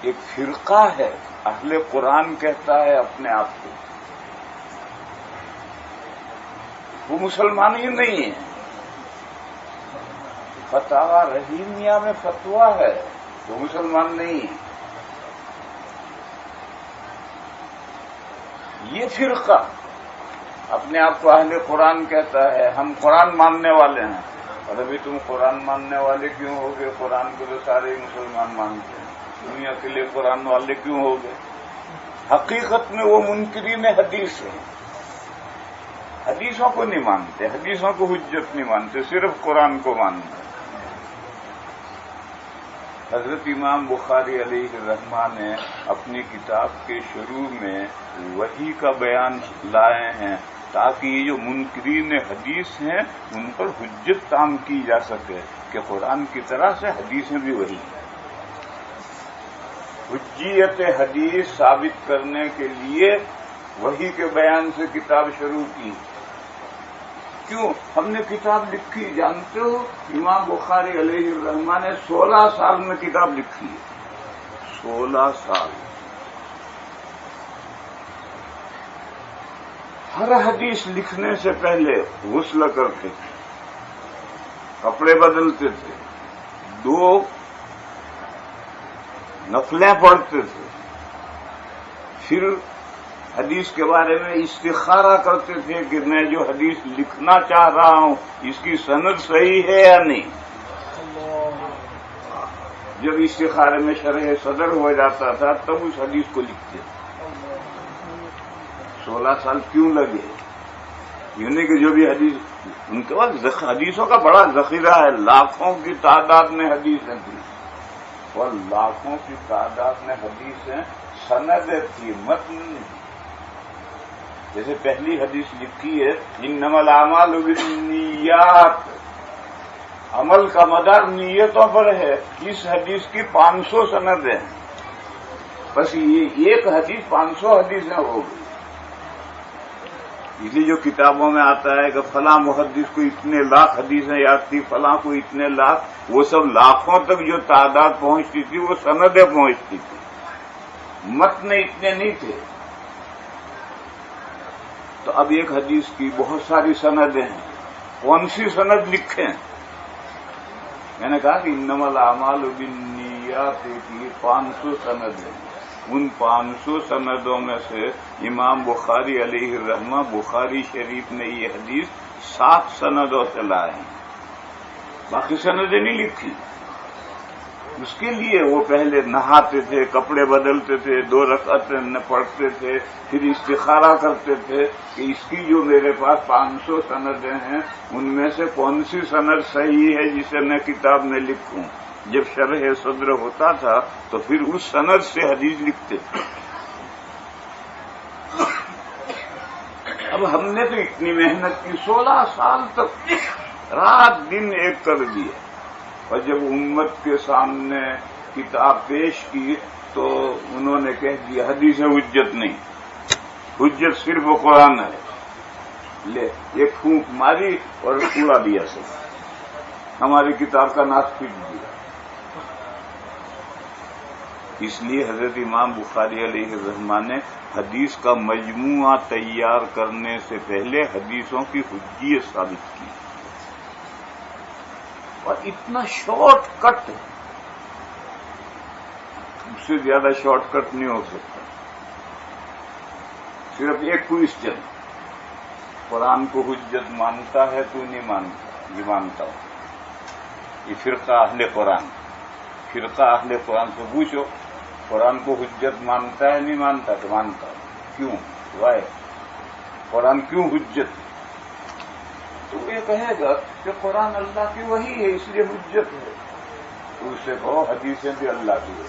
ایک فرقہ ہے، اہل قرآن کہتا ہے اپنے آپ کو، وہ مسلمان ہی نہیں ہے، فتاوی رحیمیہ میں فتویٰ ہے، وہ مسلمان نہیں ہے۔ یہ فرقہ اپنے آپ کو اہل قرآن کہتا ہے، ہم قرآن ماننے والے ہیں، اور ابھی تم قرآن ماننے والے کیوں ہو گے؟ قرآن کو تو سارے ہی مسلمان مانتے ہیں، دنیا کے لیے قرآن والے کیوں ہو گئے؟ حقیقت میں وہ منکرین حدیث ہیں، حدیثوں کو نہیں مانتے، حدیثوں کو حجت نہیں مانتے، صرف قرآن کو مانتے۔ حضرت امام بخاری علیہ الرحمہ نے اپنی کتاب کے شروع میں وحی کا بیان لائے ہیں تاکہ یہ جو منکرین حدیث ہیں ان پر حجت تام کی جا سکے کہ قرآن کی طرح سے حدیثیں بھی وحی ہیں۔ حجیت حدیث ثابت کرنے کے لیے وحی کے بیان سے کتاب شروع کی۔ کیوں؟ ہم نے کتاب لکھی، جانتے ہو امام بخاری علیہ الرحمہ نے 16 سال میں کتاب لکھی ہے، 16 سال۔ ہر حدیث لکھنے سے پہلے غسل کرتے تھے، کپڑے بدلتے تھے، 2 نفلیں پڑھتے تھے، پھر حدیث کے بارے میں استخارہ کرتے تھے کہ میں جو حدیث لکھنا چاہ رہا ہوں اس کی سند صحیح ہے یا نہیں۔ جب استخارے میں شرح صدر ہو جاتا تھا تب اس حدیث کو لکھتے تھے۔ 16 سال کیوں لگے؟ یوں نہیں کہ جو بھی حدیث، ان کے پاس حدیثوں کا بڑا ذخیرہ ہے، لاکھوں کی تعداد میں حدیثیں تھیں، اور لاکھوں کی تعداد میں حدیثیں سند تھی، متن نہیں۔ جیسے پہلی حدیث لکھی ہے انما الاعمال بالنیات، عمل کا مدار نیتوں پر ہے، اس حدیث کی 500 سندیں، بس یہ ایک حدیث 500 حدیثیں ہو گئی۔ اس لیے جو کتابوں میں آتا ہے کہ فلاں محدث کو اتنے لاکھ حدیثیں یاد تھی، فلاں کو اتنے لاکھ، وہ سب لاکھوں تک جو تعداد پہنچتی تھی وہ سندیں پہنچتی تھی، متن اتنے نہیں تھے۔ تو اب ایک حدیث کی بہت ساری سندیں ہیں، کون سی سند لکھیں؟ میں نے کہا کہ انما الاعمال بالنیات کی 500 سندیں، ان 500 سندوں میں سے امام بخاری علیہ الرحمہ بخاری شریف نے یہ حدیث 7 سندوں سے لائے ہیں، باقی سندیں نہیں لکھی۔ اس کے لیے وہ پہلے نہاتے تھے، کپڑے بدلتے تھے، 2 رکعتیں پڑھتے تھے، پھر استخارہ کرتے تھے کہ اس کی جو میرے پاس 500 سندیں ہیں ان میں سے کون سی سند صحیح ہے جسے میں کتاب میں لکھوں۔ جب شرح صدر ہوتا تھا تو پھر اس سند سے حدیث لکھتے تھے۔ اب ہم نے تو اتنی محنت کی، 16 سال تک رات دن ایک کر دیا، اور جب امت کے سامنے کتاب پیش کی تو انہوں نے کہہ دیا حدیث حجت نہیں، حجت صرف قرآن ہے۔ لے ایک پھونک ماری اور اڑا دیا سب، ہماری کتاب کا ناک پھینک دیا۔ اس لیے حضرت امام بخاری علیہ الرحمہ نے حدیث کا مجموعہ تیار کرنے سے پہلے حدیثوں کی حجیت ثابت کی، اور اتنا شارٹ کٹ، اس سے زیادہ شارٹ کٹ نہیں ہو سکتا۔ صرف ایک کوئسچن، قرآن کو حجت مانتا ہے تو نہیں مانتا؟ یہ مانتا ہوں۔ یہ فرقہ اہل قرآن، فرقہ اہل قرآن سے پوچھو قرآن کو حجت مانتا ہے نہیں مانتا؟ تو مانتا ہوں۔ کیوں؟ وائے قرآن کیوں حجت؟ تو یہ کہے گا کہ قرآن اللہ کی وحی ہے اس لیے حجت ہے، تو اس سے کہو حدیثیں بھی اللہ کی ہے،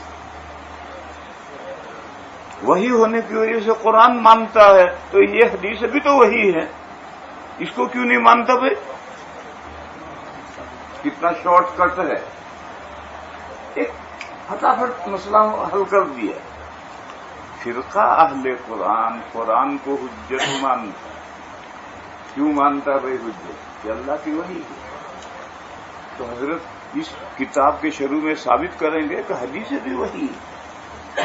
وحی ہونے کی وجہ سے قرآن مانتا ہے تو یہ حدیثیں بھی تو وحی ہے، اس کو کیوں نہیں مانتا بھائی؟ کتنا شارٹ کٹ ہے، ایک فٹافٹ مسئلہ حل کر دیا۔ فرقہ اہل قرآن قرآن کو حجت مانتا ہے، کیوں مانتا ہے بھائی حجت؟ یہ اللہ کی وحی ہے۔ تو حضرت اس کتاب کے شروع میں ثابت کریں گے کہ حدیثیں بھی وحی ہے۔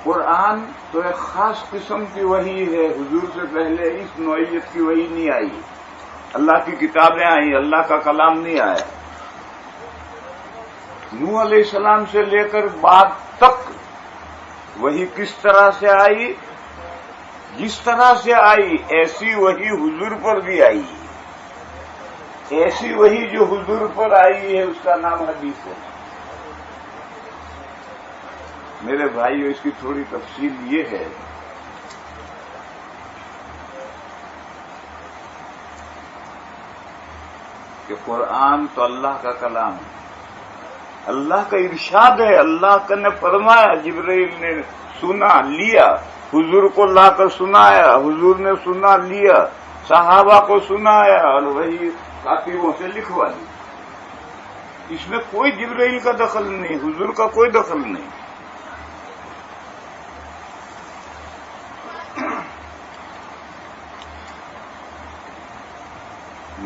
قرآن تو ایک خاص قسم کی وحی ہے، حضور سے پہلے اس نوعیت کی وحی نہیں آئی، اللہ کی کتابیں آئیں، اللہ کا کلام نہیں آیا۔ نوح علیہ السلام سے لے کر بعد تک وحی کس طرح سے آئی؟ جس طرح سے آئی ایسی وحی حضور پر بھی آئی، ایسی وحی جو حضور پر آئی ہے اس کا نام حدیث ہے۔ میرے بھائیو، اس کی تھوڑی تفصیل یہ ہے کہ قرآن تو اللہ کا کلام ہے، اللہ کا ارشاد ہے، اللہ نے فرمایا، جبرائیل نے سنا لیا، حضور کو لا کر سنایا، حضور نے سنا لیا، صحابہ کو سنایا اور وہی کاتبوں سے لکھوا لی۔ اس میں کوئی جبرائیل کا دخل نہیں، حضور کا کوئی دخل نہیں۔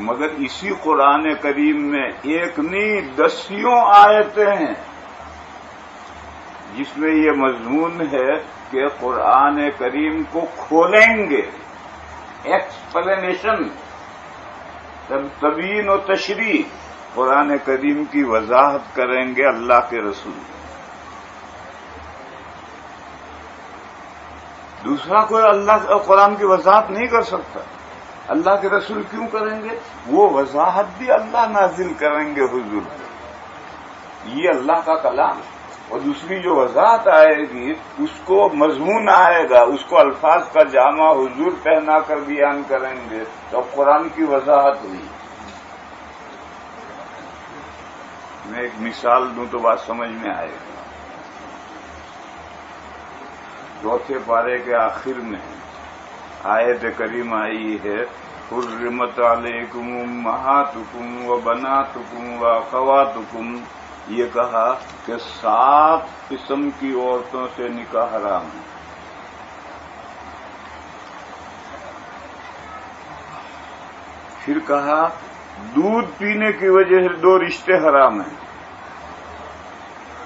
مگر اسی قرآن کریم میں ایک نہیں 10 آیتیں ہیں جس میں یہ مضمون ہے کہ قرآن کریم کو کھولیں گے، ایکسپلینیشن، تبیین و تشریح، قرآن کریم کی وضاحت کریں گے اللہ کے رسول۔ دوسرا کوئی اللہ قرآن کی وضاحت نہیں کر سکتا، اللہ کے رسول کیوں کریں گے؟ وہ وضاحت بھی اللہ نازل کریں گے حضور پر، یہ اللہ کا کلام۔ اور دوسری جو وضاحت آئے گی اس کو مضمون آئے گا، اس کو الفاظ کا جامع حضور پہنا کر بیان کریں گے، تو قرآن کی وضاحت ہوئی۔ میں ایک مثال دوں تو بات سمجھ میں آئے گی۔ 4 پارے کے آخر میں آیت کریمہ آئی ہے، حرمت علیکم امہاتکم و بناتکم و اخواتکم۔ یہ کہا کہ 7 قسم کی عورتوں سے نکاح حرام ہے۔ پھر کہا دودھ پینے کی وجہ سے 2 رشتے حرام ہیں۔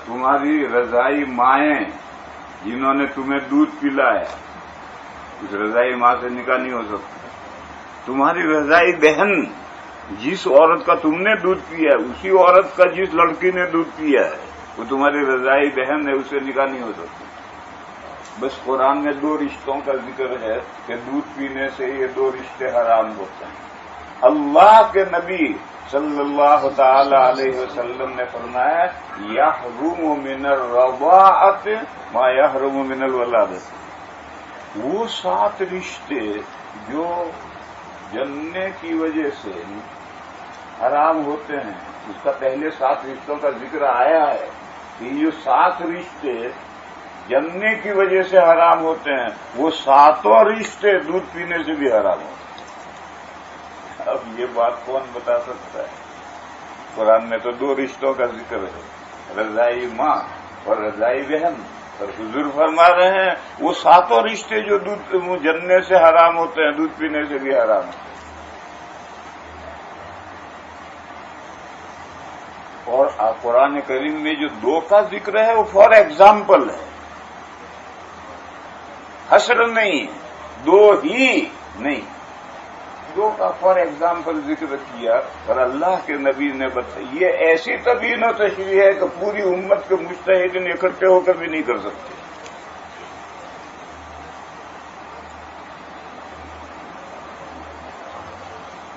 تمہاری رضائی مائیں جنہوں نے تمہیں دودھ پلایا، اس رضائی ماں سے نکاح نہیں ہو سکتا۔ تمہاری رضائی بہن، جس عورت کا تم نے دودھ پیا ہے اسی عورت کا جس لڑکی نے دودھ پیا ہے وہ تمہاری رضائی بہن ہے، اسے نکاح نہیں ہو سکتا۔ بس قرآن میں 2 رشتوں کا ذکر ہے کہ دودھ پینے سے یہ 2 رشتے حرام ہوتے ہیں۔ اللہ کے نبی صلی اللہ تعالی علیہ وسلم نے فرمایا یحرم من الرضاعۃ ما یحرم من الولادۃ. وہ 7 رشتے جو جننے کی وجہ سے حرام ہوتے ہیں، اس کا پہلے 7 رشتوں کا ذکر آیا ہے کہ یہ 7 رشتے جننے کی وجہ سے حرام ہوتے ہیں، وہ 7 رشتے دودھ پینے سے بھی حرام ہوتے ہیں. اب یہ بات کون بتا سکتا ہے؟ قرآن میں تو 2 رشتوں کا ذکر ہے، رضائی ماں اور رضائی بہن، اور حضور فرما رہے ہیں وہ 7 رشتے جو دودھ جننے سے حرام ہوتے ہیں دودھ پینے سے بھی حرام ہوتے ہیں. اور قرآن کریم میں جو 2 کا ذکر ہے وہ فار ایگزامپل ہے، حصر نہیں، 2 ہی نہیں، 2 کا فار ایگزامپل ذکر کیا. اور اللہ کے نبی نے بتایا یہ ایسی تبیین و تشریح ہے کہ پوری امت کے مجتہدین اکٹھے ہو کر بھی نہیں کر سکتے.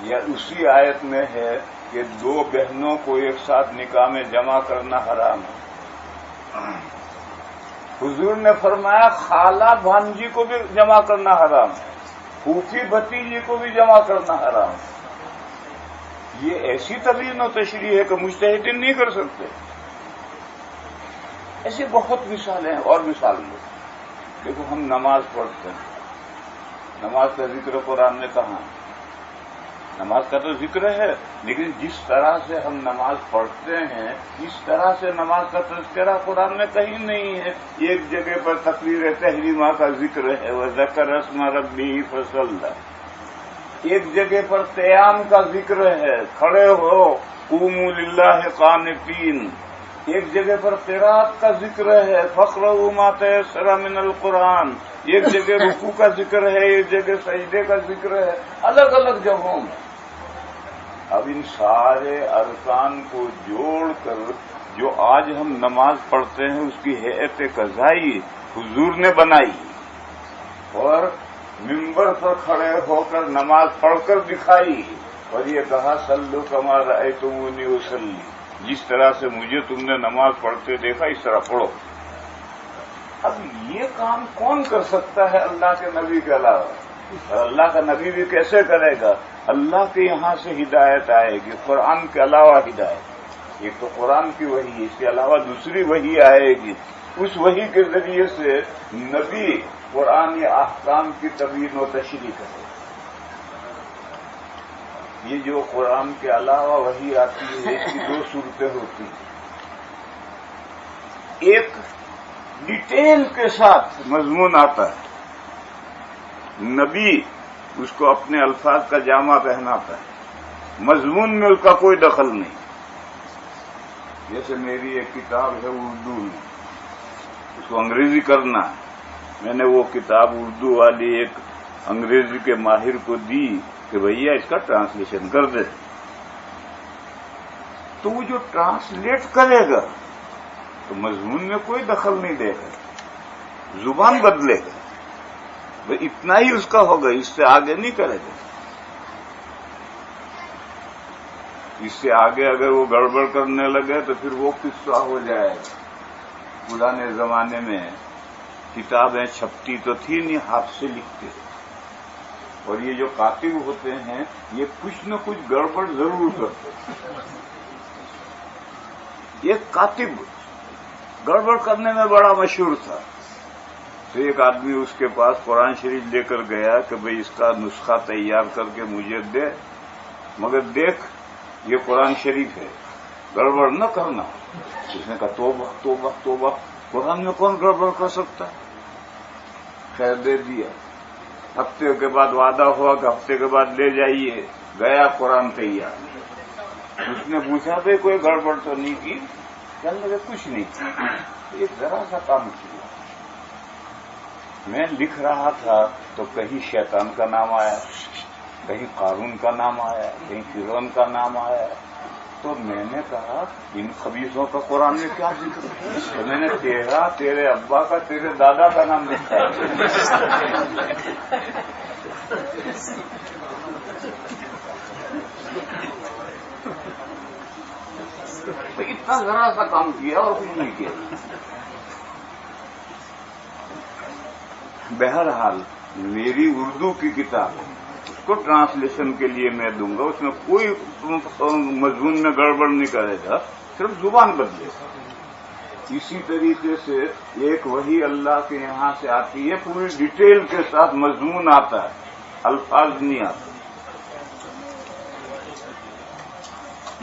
یا اسی آیت میں ہے کہ 2 بہنوں کو ایک ساتھ نکاح میں جمع کرنا حرام ہے. حضور نے فرمایا خالہ بھانجی کو بھی جمع کرنا حرام ہے، پھوپھی بھتیجی کو بھی جمع کرنا حرام ہے. یہ ایسی تبیین و تشریح ہے کہ مجتہدین نہیں کر سکتے. ایسی بہت مثالیں ہیں اور مثال لو. دیکھو ہم نماز پڑھتے ہیں، نماز کا ذکر قرآن نے کہا، نماز کا تو ذکر ہے، لیکن جس طرح سے ہم نماز پڑھتے ہیں اس طرح سے نماز کا تذکرہ قرآن میں کہیں نہیں ہے. ایک جگہ پر تکبیر تحریمہ کا ذکر ہے، وذکر اسم ربہ فصلی. ایک جگہ پر قیام کا ذکر ہے، کھڑے ہو قوموا للہ قانتین. ایک جگہ پر قرات کا ذکر ہے، فقرؤوا ما تیسر من القرآن. ایک جگہ رکوع کا ذکر ہے، ایک جگہ سجدے کا ذکر ہے، الگ الگ جگہوں میں. اب ان سارے ارکان کو جوڑ کر جو آج ہم نماز پڑھتے ہیں اس کی ہیئت قضائی حضور نے بنائی، اور منبر پر کھڑے ہو کر نماز پڑھ کر دکھائی، اور یہ کہا صلو کما رأیتمونی اصلی، جس طرح سے مجھے تم نے نماز پڑھتے دیکھا اس طرح پڑھو. اب یہ کام کون کر سکتا ہے اللہ کے نبی کے علاوہ؟ اور اللہ کا نبی بھی کیسے کرے گا؟ اللہ کے یہاں سے ہدایت آئے گی، قرآن کے علاوہ ہدایت. ایک تو قرآن کی وحی، اس کے علاوہ دوسری وحی آئے گی. اس وحی کے ذریعے سے نبی قرآن احکام کی تبیین و تشریح کرے. یہ جو قرآن کے علاوہ وحی آتی ہے اس کی 2 صورتیں ہوتی ہیں. ایک ڈیٹیل کے ساتھ مضمون آتا ہے، نبی اس کو اپنے الفاظ کا جامہ پہناتا ہے، مضمون میں اس کا کوئی دخل نہیں. جیسے میری ایک کتاب ہے اردو میں، اس کو انگریزی کرنا ہے، میں نے وہ کتاب اردو والی ایک انگریزی کے ماہر کو دی کہ بھیا اس کا ٹرانسلیشن کر دے. تو وہ جو ٹرانسلیٹ کرے گا تو مضمون میں کوئی دخل نہیں دے گا، زبان بدلے گا، اتنا ہی اس کا ہوگا، اس سے آگے نہیں کرے گا. اس سے آگے اگر وہ گڑبڑ کرنے لگے تو پھر وہ قصہ ہو جائے گا. پرانے زمانے میں کتابیں چھپتی تو تھی نہیں، ہاتھ سے لکھتے، اور یہ جو کاتب ہوتے ہیں یہ کچھ نہ کچھ گڑبڑ ضرور کرتے. یہ کاتب گڑبڑ کرنے میں بڑا مشہور تھا. تو ایک آدمی اس کے پاس قرآن شریف لے کر گیا کہ بھئی اس کا نسخہ تیار کر کے مجھے دے، مگر دیکھ یہ قرآن شریف ہے، گڑبڑ نہ کرنا. اس نے کہا توبہ توبہ توبہ، قرآن میں کون گڑبڑ کر سکتا؟ خیر دے دیا. ہفتے کے بعد وعدہ ہوا کہ ہفتے کے بعد لے جائیے. گیا، قرآن تیار. اس نے پوچھا بھائی کوئی گڑبڑ تو نہیں کی؟ کہنے لگے کچھ نہیں، ایک ذرا سا کام کیا. میں لکھ رہا تھا تو کہیں شیطان کا نام آیا، کہیں قارون کا نام آیا، کہیں فرعون کا نام آیا. تو میں نے کہا ان خبیثوں کا قرآن میں کیا ذکر ہے؟ تو میں نے تیرا، تیرے ابا کا، تیرے دادا کا نام لکھا ہے. اتنا ذرا سا کام کیا اور کچھ نہیں کیا. بہرحال میری اردو کی کتاب اس کو ٹرانسلیشن کے لیے میں دوں گا، اس میں کوئی مضمون میں گڑبڑ نہیں کرے گا، صرف زبان بدلے گا. اسی طریقے سے ایک وحی اللہ کے یہاں سے آتی ہے، پوری ڈیٹیل کے ساتھ مضمون آتا ہے، الفاظ نہیں آتے.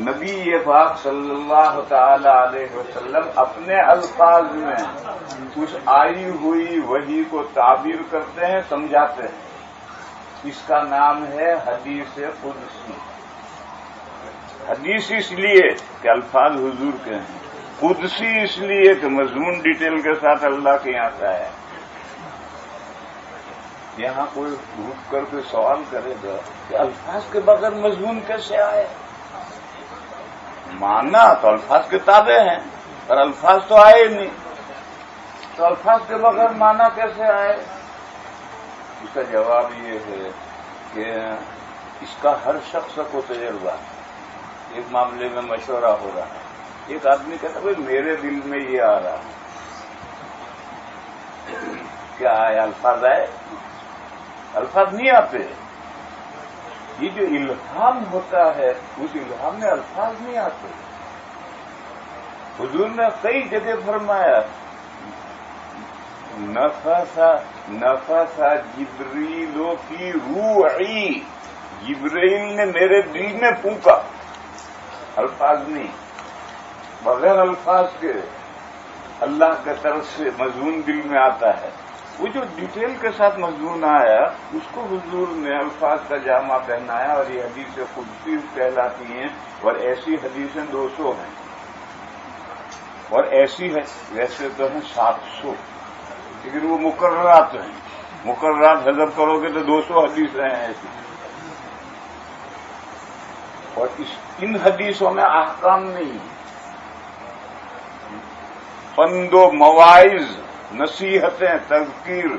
نبی پاک صلی اللہ تعالی علیہ وسلم اپنے الفاظ میں اس آئی ہوئی وحی کو تعبیر کرتے ہیں، سمجھاتے ہیں. اس کا نام ہے حدیث قدسی. حدیث اس لیے کہ الفاظ حضور کے ہیں، قدسی اس لیے کہ مضمون ڈیٹیل کے ساتھ اللہ کے یہاں کا ہے. یہاں کوئی رک کر کے سوال کرے گا کہ الفاظ کے بغیر مضمون کیسے آئے؟ مانا تو الفاظ کے تابع ہیں، پر الفاظ تو آئے نہیں، تو الفاظ کے بغیر مانا کیسے آئے؟ اس کا جواب یہ ہے کہ اس کا ہر شخص کو تجربہ ہے. ایک معاملے میں مشورہ ہو رہا ہے، ایک آدمی کہتا ہے میرے دل میں یہ آ رہا ہے، کیا آئے؟ الفاظ آئے؟ الفاظ نہیں آتے. یہ جو الہام ہوتا ہے اس الہام میں الفاظ نہیں آتے. حضور نے کئی جگہ فرمایا نفث جبریل کی روحی، جبریل نے میرے دل میں پھونکا. الفاظ نہیں، بغیر الفاظ کے اللہ کی طرف سے مضمون دل میں آتا ہے. وہ جو ڈیٹیل کے ساتھ مضمون آیا اس کو حضور نے الفاظ کا جامع پہنایا، اور یہ حدیث قدسی کہلاتی ہیں. اور ایسی حدیثیں 200 ہیں، اور ایسی ہے ویسے تو ہیں 700، لیکن وہ مقررات ہیں. مقررات حذف کرو گے تو 200 حدیثیں ہیں ایسی. اور ان حدیثوں میں احکام نہیں، پند و مواعظ، نصیحتیں، تذکیر،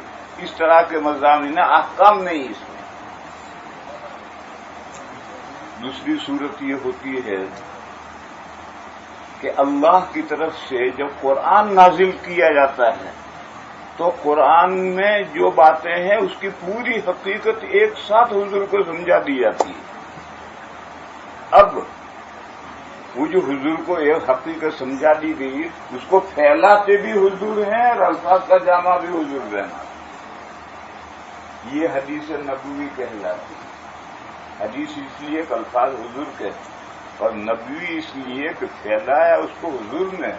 اس طرح کے مضامین، احکام نہیں اس میں. دوسری صورت یہ ہوتی ہے کہ اللہ کی طرف سے جب قرآن نازل کیا جاتا ہے تو قرآن میں جو باتیں ہیں اس کی پوری حقیقت ایک ساتھ حضور کو سمجھا دی جاتی ہے. اب وہ جو حضور کو ایک حقیقت سمجھا دی گئی اس کو پھیلاتے بھی حضور ہیں اور الفاظ کا جامع بھی حضور رہنا. یہ حدیث نبوی کہلاتی ہے. حدیث اس لیے کہ الفاظ حضور کے، اور نبوی اس لیے کہ پھیلایا اس کو حضور نے.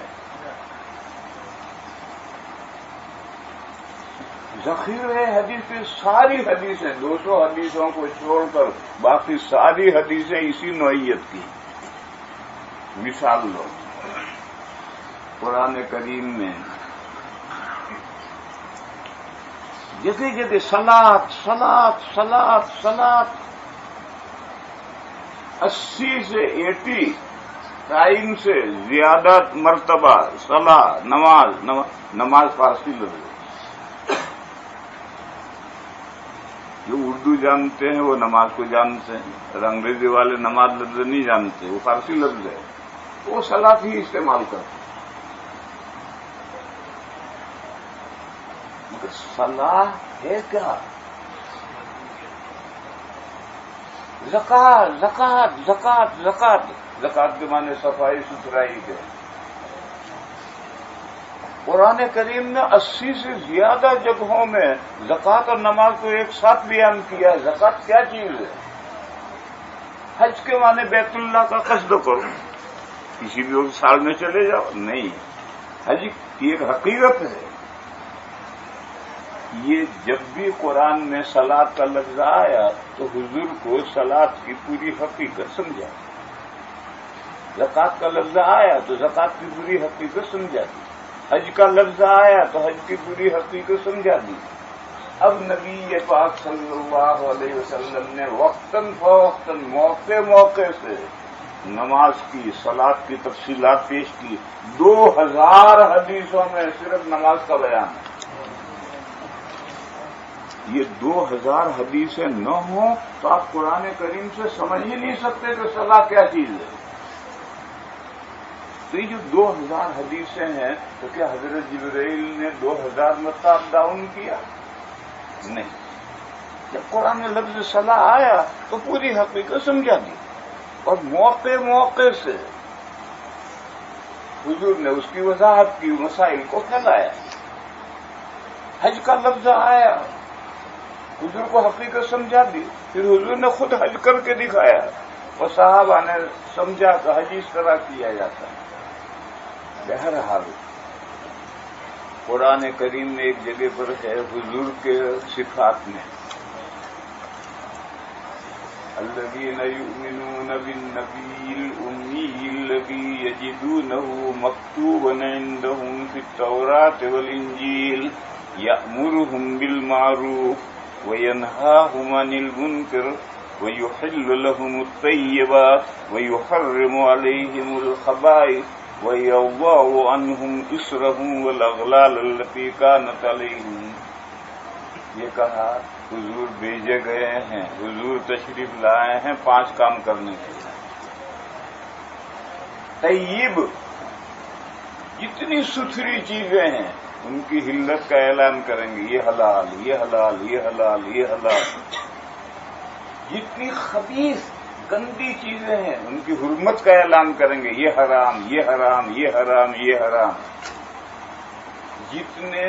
ذخیرہ حدیث ساری حدیثیں 200 حدیثوں کو چھوڑ کر باقی ساری حدیثیں اسی نوعیت کی. مثال لو، قرآن کریم میں جگہ جگہ صلاۃ صلاۃ صلاۃ صلاۃ 80 سے 80 ٹائم سے زیادہ مرتبہ صلاۃ، نماز فارسی لفظ. جو اردو جانتے ہیں وہ نماز کو جانتے ہیں، اور انگریزی والے نماز لفظ نہیں جانتے، وہ فارسی لفظ ہے، وہ صلاۃ ہی استعمال کرتے. مگر صلاح ہے کیا؟ زکات زکات زکات زکات. زکات کے معنی صفائی ستھرائی کے. قرآن کریم نے 80 سے زیادہ جگہوں میں زکات اور نماز کو ایک ساتھ بیان کیا ہے. زکات کیا چیز ہے؟ حج کے معنی بیت اللہ کا قصد کرو، کسی بھی وقت سال میں چلے جاؤ، نہیں. حج کی ایک حقیقت ہے. یہ جب بھی قرآن میں صلاۃ کا لفظ آیا تو حضور کو صلاۃ کی پوری حقیقت سمجھا. زکات کا لفظ آیا تو زکات کی پوری حقیقت سمجھا دی. حج کا لفظ آیا تو حج کی پوری حقیقت سمجھا دی. اب نبی پاک صلی اللہ علیہ وسلم نے وقتاً فوقتاً موقع موقع سے نماز کی، صلاۃ کی تفصیلات پیش کی. 2000 حدیثوں میں صرف نماز کا بیان ہے. یہ 2000 حدیثیں نہ ہوں تو آپ قرآن کریم سے سمجھ ہی نہیں سکتے کہ صلاح کیا چیز ہے. تو یہ جو 2000 حدیثیں ہیں تو کیا حضرت جبرائیل نے 2000 مرتبہ ڈاؤن کیا؟ نہیں. جب قرآن میں لفظ صلاح آیا تو پوری حقیقت سمجھا دی اور موقع موقع سے حضور نے اس کی وضاحت کی، مسائل کو پھیلایا. حج کا لفظ آیا، حضور کو حقیقت سمجھا دی، پھر حضور نے خود حج کر کے دکھایا اور صحابہ نے سمجھا کہ حج اس طرح کیا جاتا ہے. بہرحال قرآن کریم میں ایک جگہ پر ہے حضور کے صفات میں الذین یؤمنون بالنبی الأمی الذی یجدونہ مکتوبا عندہم فی التوراۃ والانجیل یأمرہم بالمعروف وینہاہم عن المنکر ویحل لہم الطیبات ویحرم علیہم الخبائث وَيَضَعُ عَنْهُمْ إِصْرَهُمْ وَالْأَغْلَالَ الَّتِي كَانَتْ عَلَيْهِمْ. یہ کہا حضور بھیجے گئے ہیں، حضور تشریف لائے ہیں 5 کام کرنے کے لیے. طیب جتنی ستھری چیزیں ہیں ان کی حلت کا اعلان کریں گے، یہ حلال، یہ حلال، یہ حلال، یہ حلال. جتنی خبیث گندی چیزیں ہیں ان کی حرمت کا اعلان کریں گے، یہ حرام، یہ حرام، یہ حرام، یہ حرام. جتنے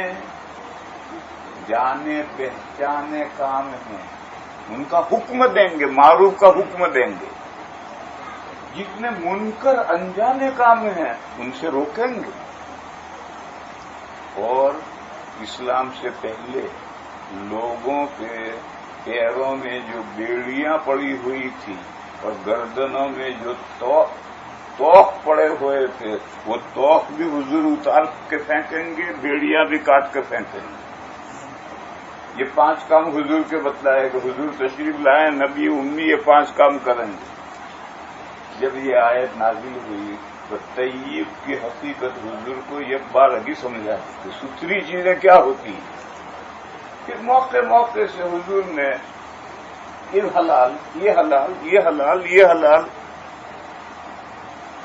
جانے پہچانے کام ہیں ان کا حکم دیں گے، معروف کا حکم دیں گے. جتنے منکر انجانے کام ہیں ان سے روکیں گے. اور اسلام سے پہلے لوگوں کے پیروں میں جو بیڑیاں پڑی ہوئی تھی اور گردنوں میں جو توق پڑے ہوئے تھے وہ توق بھی حضور اتار کے پھینکیں گے، بیڑیاں بھی کاٹ کے پھینکیں گے. یہ 5 کام حضور کے بتلائے کہ حضور تشریف لائے نبی امی یہ 5 کام کریں گے. جب یہ آیت نازل ہوئی تو طیب کی حقیقت حضور کو ایک بار ابھی سمجھا کہ ستھری چیزیں کیا ہوتی ہیں. پھر موقع موقع سے حضور نے یہ حلال، یہ حلال، یہ حلال، یہ حلال.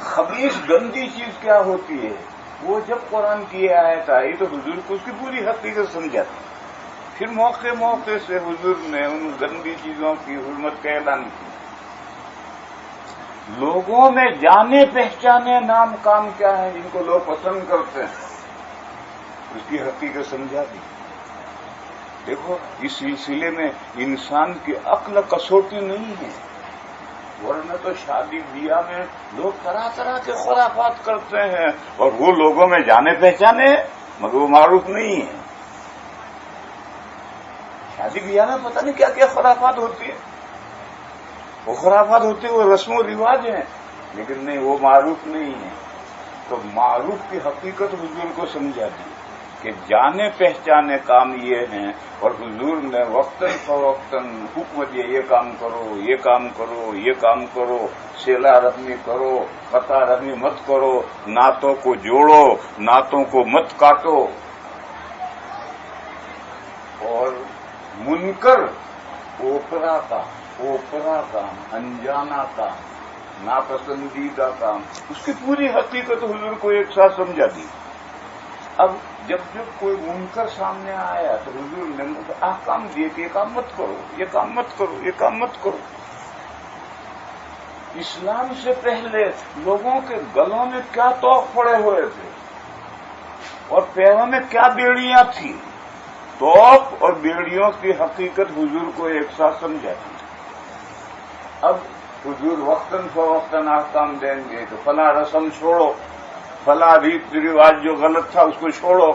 خبیث گندی چیز کیا ہوتی ہے وہ جب قرآن کی آیت آئی تو حضور کو اس کی پوری حقیقت سمجھا تھی. پھر موقع موقع سے حضور نے ان گندی چیزوں کی حرمت کا اعلان کیا. لوگوں میں جانے پہچانے نام کام کیا ہے جن کو لوگ پسند کرتے ہیں اس کی حقیقت سمجھا دی. دیکھو اس سلسلے میں انسان کی عقل کسوٹی نہیں ہے، ورنہ تو شادی بیاہ میں لوگ طرح طرح کے خرافات کرتے ہیں اور وہ لوگوں میں جانے پہچانے مگر وہ معروف نہیں ہے. شادی بیاہ میں پتہ نہیں کیا کیا خرافات ہوتی ہے، وہ خرافات ہوتی ہیں، وہ رسم و رواج ہیں لیکن نہیں وہ معروف نہیں ہے. تو معروف کی حقیقت حضور کو سمجھا دی کہ جانے پہچانے کام یہ ہیں اور حضور نے وقتاً فوقتاً حکم دیا یہ کام کرو، یہ کام کرو، یہ کام کرو. صلہ رحمی کرو، قطع رحمی مت کرو، نعتوں کو جوڑو، نعتوں کو مت کاٹو. اور منکر اوپرا کام، انجانا کام، ناپسندیدہ کام اس کی پوری حقیقت حضور کو ایک ساتھ سمجھا دی. اب جب کوئی منکر سامنے آیا تو حضور نے احکام دیے کہ یہ کام مت کرو، یہ کام مت کرو، یہ کام مت کرو. اسلام سے پہلے لوگوں کے گلوں میں کیا توق پڑے ہوئے تھے اور پیروں میں کیا بیڑیاں تھیں. توق اور بیڑیوں کی حقیقت حضور کو ایک ساتھ سمجھا دی. اب حضور وقتاً فوقتاً احکام دیں گے تو فلاں رسم چھوڑو، فلاں ریت رواج جو غلط تھا اس کو چھوڑو.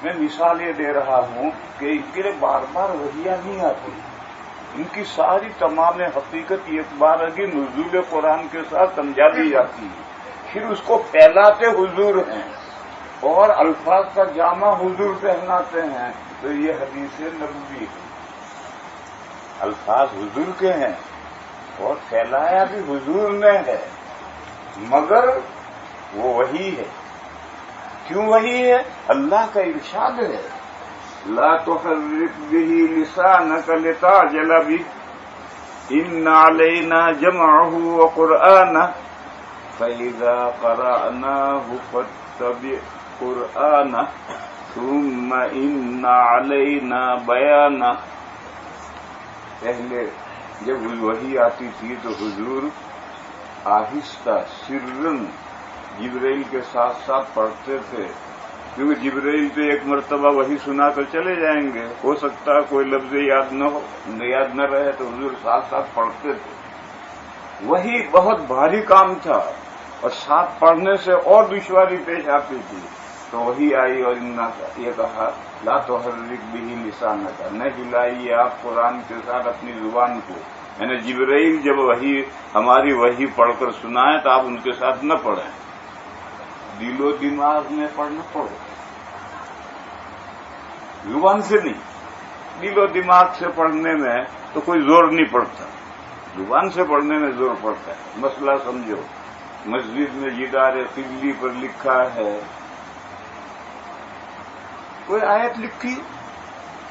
میں مثال یہ دے رہا ہوں کہ ان کے لیے بار بار وحیاں نہیں آتی، ان کی ساری تمام حقیقت ایک بار اگی نزول قرآن کے ساتھ سمجھا دی جاتی ہے. پھر اس کو پھیلاتے حضور ہیں اور الفاظ کا جامع حضور پہناتے ہیں. تو یہ حدیث نبوی ہے، الفاظ حضور کے ہیں اور پھیلایا بھی حضور نے ہے مگر وہ وحی ہے. کیوں وحی ہے؟ اللہ کا ارشاد ہے لا تحرک به لسانک لتعجل به ان علینا جمعه وقرآنہ فَإِذَا قَرَأْنَاهُ فَاتَّبِعْ قُرْآنَهُ ثُمَّ إِنَّ عَلَيْنَا بَيَانَهُ. پہلے جب وحی آتی تھی تو حضور آہستہ سرن جبرائیل کے ساتھ ساتھ پڑھتے تھے، کیونکہ جبرائیل تو ایک مرتبہ وحی سنا کر چلے جائیں گے، ہو سکتا ہے کوئی لفظ یاد نہ رہے تو حضور ساتھ ساتھ پڑھتے تھے. وہی بہت بھاری کام تھا اور ساتھ پڑھنے سے اور دشواری پیش آتی تھی، تو وہی آئی اور یہ کہا لا تحرک بہ لسانک، نہ ہلائیے آپ قرآن کے ساتھ اپنی زبان کو. یعنی جبرائیل جب ہماری وحی پڑھ کر سنائیں تو آپ ان کے ساتھ نہ پڑھیں، دل و دماغ میں پڑھنا پڑو، زبان سے نہیں. دل و دماغ سے پڑھنے میں تو کوئی زور نہیں پڑتا، زبان سے پڑھنے میں زور پڑتا ہے. مسئلہ سمجھو، مسجد میں جدار قبلی پر لکھا ہے، کوئی آیت لکھی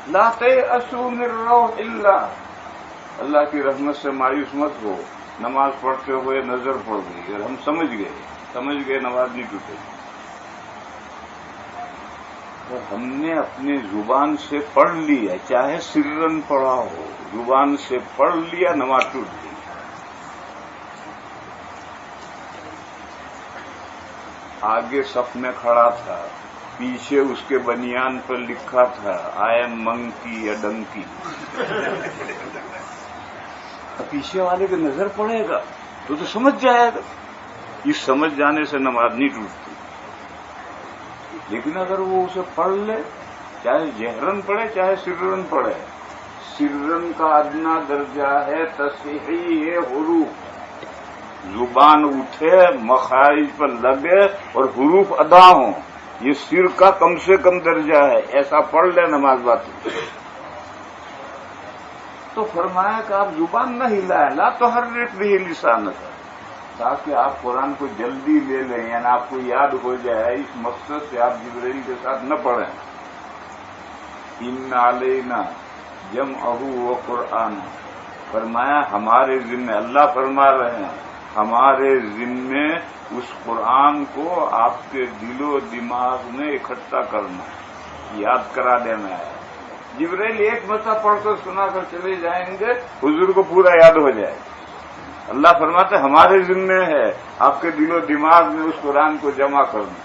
لا تیأسوا من روح اللہ، اللہ کی رحمت سے مایوس مت ہو. نماز پڑھتے ہوئے نظر پڑ گئی اور ہم سمجھ گئے نماز نہیں ٹوٹے گی. تو ہم نے اپنی زبان سے پڑھ لیا، چاہے سرن پڑھا ہو، زبان سے پڑھ لیا، نماز ٹوٹ گئی. آگے صف میں کھڑا تھا، پیچھے اس کے بنیان پر لکھا تھا آئی ایم منکی یا ڈنکی. پیچھے والے کی نظر پڑے گا تو سمجھ جائے گا. یہ سمجھ جانے سے نماز نہیں ٹوٹتی. لیکن اگر وہ اسے پڑھ لے، چاہے جہرن پڑھے چاہے سرن پڑھے، سرن کا ادنا درجہ ہے تصحیح حروف، زبان اٹھے، مخارج پر لگے اور حروف ادا ہوں. یہ سر کا کم سے کم درجہ ہے، ایسا پڑھ لے نماز باطل. تو فرمایا کہ آپ زبان نہ ہلائیں، لا تحرک بہ لسانک، تاکہ آپ قرآن کو جلدی لے لیں، یعنی آپ کو یاد ہو جائے. اس مقصد سے آپ جبرائیل کے ساتھ نہ پڑھیں. ان علینا جمعہ وقرآنہ، فرمایا ہمارے ذمہ، اللہ فرما رہے ہیں ہمارے ذمہ اس قرآن کو آپ کے دل و دماغ میں اکٹھا کرنا ہے، یاد کرا دینا ہے. جبرائیل ایک مرتبہ پڑھ کر سنا کر چلے جائیں گے، حضور کو پورا یاد ہو جائے گا. اللہ فرماتے ہمارے ذمہ ہے آپ کے دل و دماغ میں اس قرآن کو جمع کرنا.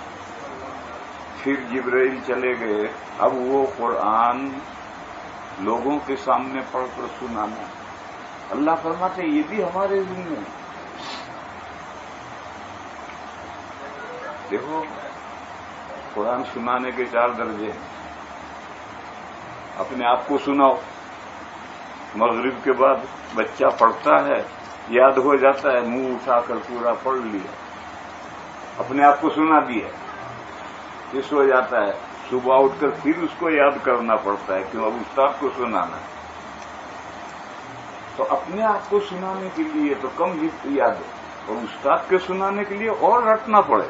پھر جبرائیل چلے گئے، اب وہ قرآن لوگوں کے سامنے پڑھ کر سنانا. اللہ فرماتے یہ بھی ہمارے ذمہ ہے. دیکھو قرآن سنانے کے 4 درجے ہیں. اپنے آپ کو سناؤ، مغرب کے بعد بچہ پڑھتا ہے، یاد ہو جاتا ہے، منہ اٹھا کر پورا پڑھ لیا، اپنے آپ کو سنا دیا، پھر سو جاتا ہے، صبح اٹھ کر پھر اس کو یاد کرنا پڑتا ہے، کیوں اب استاد کو سنانا. تو اپنے آپ کو سنانے کے لیے تو کم یاد ہے، اور استاد کے سنانے کے لیے اور رٹنا پڑے.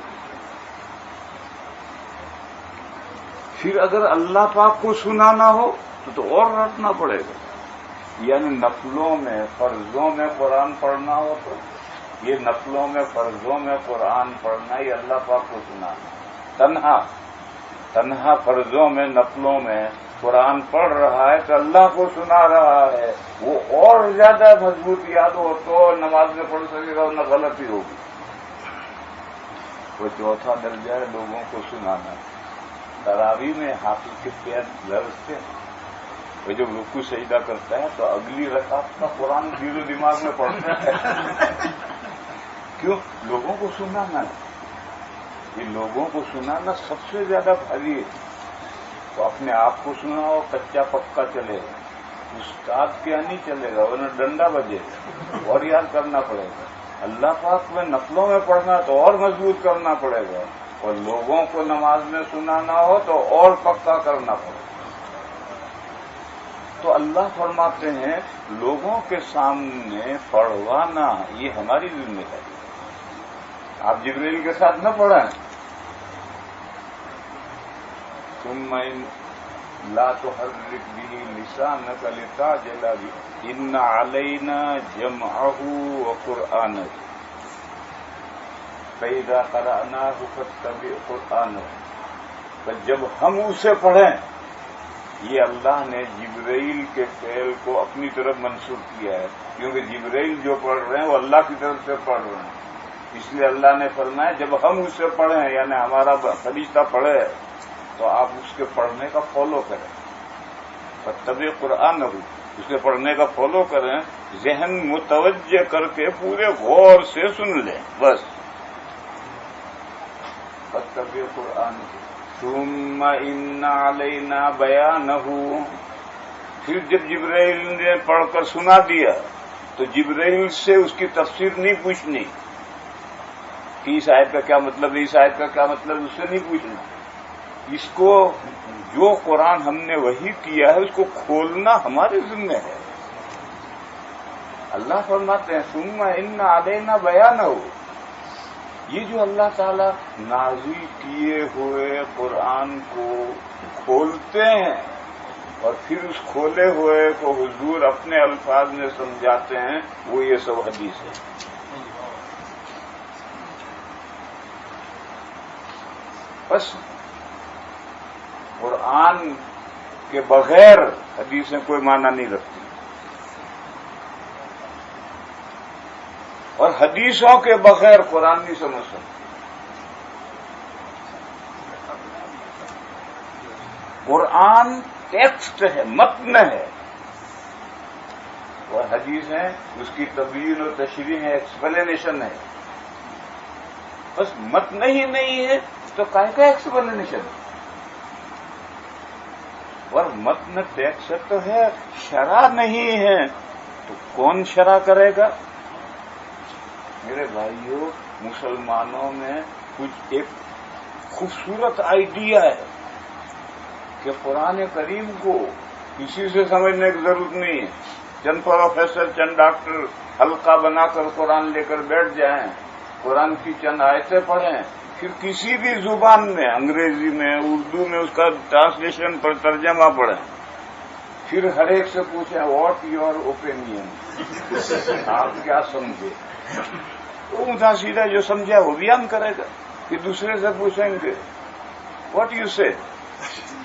پھر اگر اللہ پاک کو سنانا ہو تو اور رٹنا پڑے گا. یعنی نفلوں میں، فرضوں میں قرآن پڑھنا ہو تو یہ نفلوں میں، فرضوں میں قرآن پڑھنا ہی اللہ پاک کو سنانا. تنہا فرضوں میں، نفلوں میں قرآن پڑھ رہا ہے تو اللہ کو سنا رہا ہے، وہ اور زیادہ مضبوط یاد ہو تو نماز میں پڑھ سکے گا، ورنہ غلطی ہوگی. وہ 4تھا درجہ ہے لوگوں کو سنانا. تراویح میں حافظ کے پیر لرزتے ہیں، وہ جب رکوع سجدہ کرتا ہے تو اگلی رکعت کا قرآن دل و دماغ میں پڑھتا ہے. کیوں؟ لوگوں کو سنانا ہے. یہ لوگوں کو سنانا سب سے زیادہ بھاری ہے. تو اپنے آپ کو سناؤ، کچا پکا چلے گا، استاد کیا نہیں چلے گا، ورنہ ڈنڈا بجے گا اور یاد کرنا پڑے گا. اللہ پاک میں نفلوں میں پڑھنا تو اور مضبوط کرنا پڑے گا، اور لوگوں کو نماز میں سنانا ہو تو اور پکا کرنا پڑے گا. تو اللہ فرماتے ہیں لوگوں کے سامنے پڑھوانا یہ ہماری ذمہ داری ہے. آپ جبرائیل کے ساتھ نہ پڑھیں. ثم لا تحرک به لسانک لتعجل به ان علینا جمعه وقرآنه. فَإِذَا قَرَأْنَاهُ فَاتَّبِعْ قُرْآنَهُ، جب ہم اسے پڑھیں، یہ اللہ نے جبرائیل کے فعل کو اپنی طرف منسوب کیا ہے، کیونکہ جبرائیل جو پڑھ رہے ہیں وہ اللہ کی طرف سے پڑھ رہے ہیں، اس لیے اللہ نے فرمایا جب ہم اسے پڑھیں، یعنی ہمارا فرشتہ پڑھے تو آپ اس کے پڑھنے کا فالو کریں، فَاتَّبِعْ قُرْآنَهُ، اس کے پڑھنے کا فالو کریں، ذہن متوجہ کر کے پورے غور سے سن لیں، بس فَاتَّبِعْ قُرْآنَهُ ثُمَّ إِنَّ عَلَيْنَا بَيَانَهُ، پھر جب جبرائیل نے پڑھ کر سنا دیا تو جبرائیل سے اس کی تفسیر نہیں پوچھنی کہ اس آیت کا کیا مطلب ہے، اس آیت کا کیا مطلب، اس سے نہیں پوچھنا، اس کو جو قرآن ہم نے وحی کیا ہے اس کو کھولنا ہمارے ذمہ ہے۔ اللہ فرماتے ہیں ثم ان علینا بیانہ، یہ جو اللہ تعالی نازل کیے ہوئے قرآن کو کھولتے ہیں اور پھر اس کھولے ہوئے کو حضور اپنے الفاظ میں سمجھاتے ہیں، وہ یہ سب حدیث ہے۔ بس قرآن کے بغیر حدیثیں کوئی معنی نہیں رکھتی، اور حدیثوں کے بغیر قرآن نہیں سمجھ سکتے۔ قرآن ٹیکسٹ ہے، متن ہے، اور حدیث ہے اس کی تبیین و تشریح ہے، ایکسپلینیشن ہے۔ بس متن ہی نہیں ہے تو کائے کا ایکسپلینیشن؟ اور متن ٹیکسٹ تو ہے، شرح نہیں ہے تو کون شرح کرے گا؟ میرے بھائیوں، مسلمانوں میں کچھ ایک خوبصورت آئیڈیا ہے کہ قرآن کریم کو کسی سے سمجھنے کی ضرورت نہیں ہے، چند پروفیسر چند ڈاکٹر حلقہ بنا کر قرآن لے کر بیٹھ جائیں، قرآن کی چند آیتیں پڑھیں، پھر کسی بھی زبان میں، انگریزی میں، اردو میں اس کا ٹرانسلیشن پر ترجمہ پڑھیں، پھر ہر ایک سے پوچھیں واٹ یور اوپینین، آپ کیا سمجھے؟ وہ اونچا سیدھا جو سمجھا وہ بیان کرے گا، پھر دوسرے سے پوچھیں گے واٹ یو سے،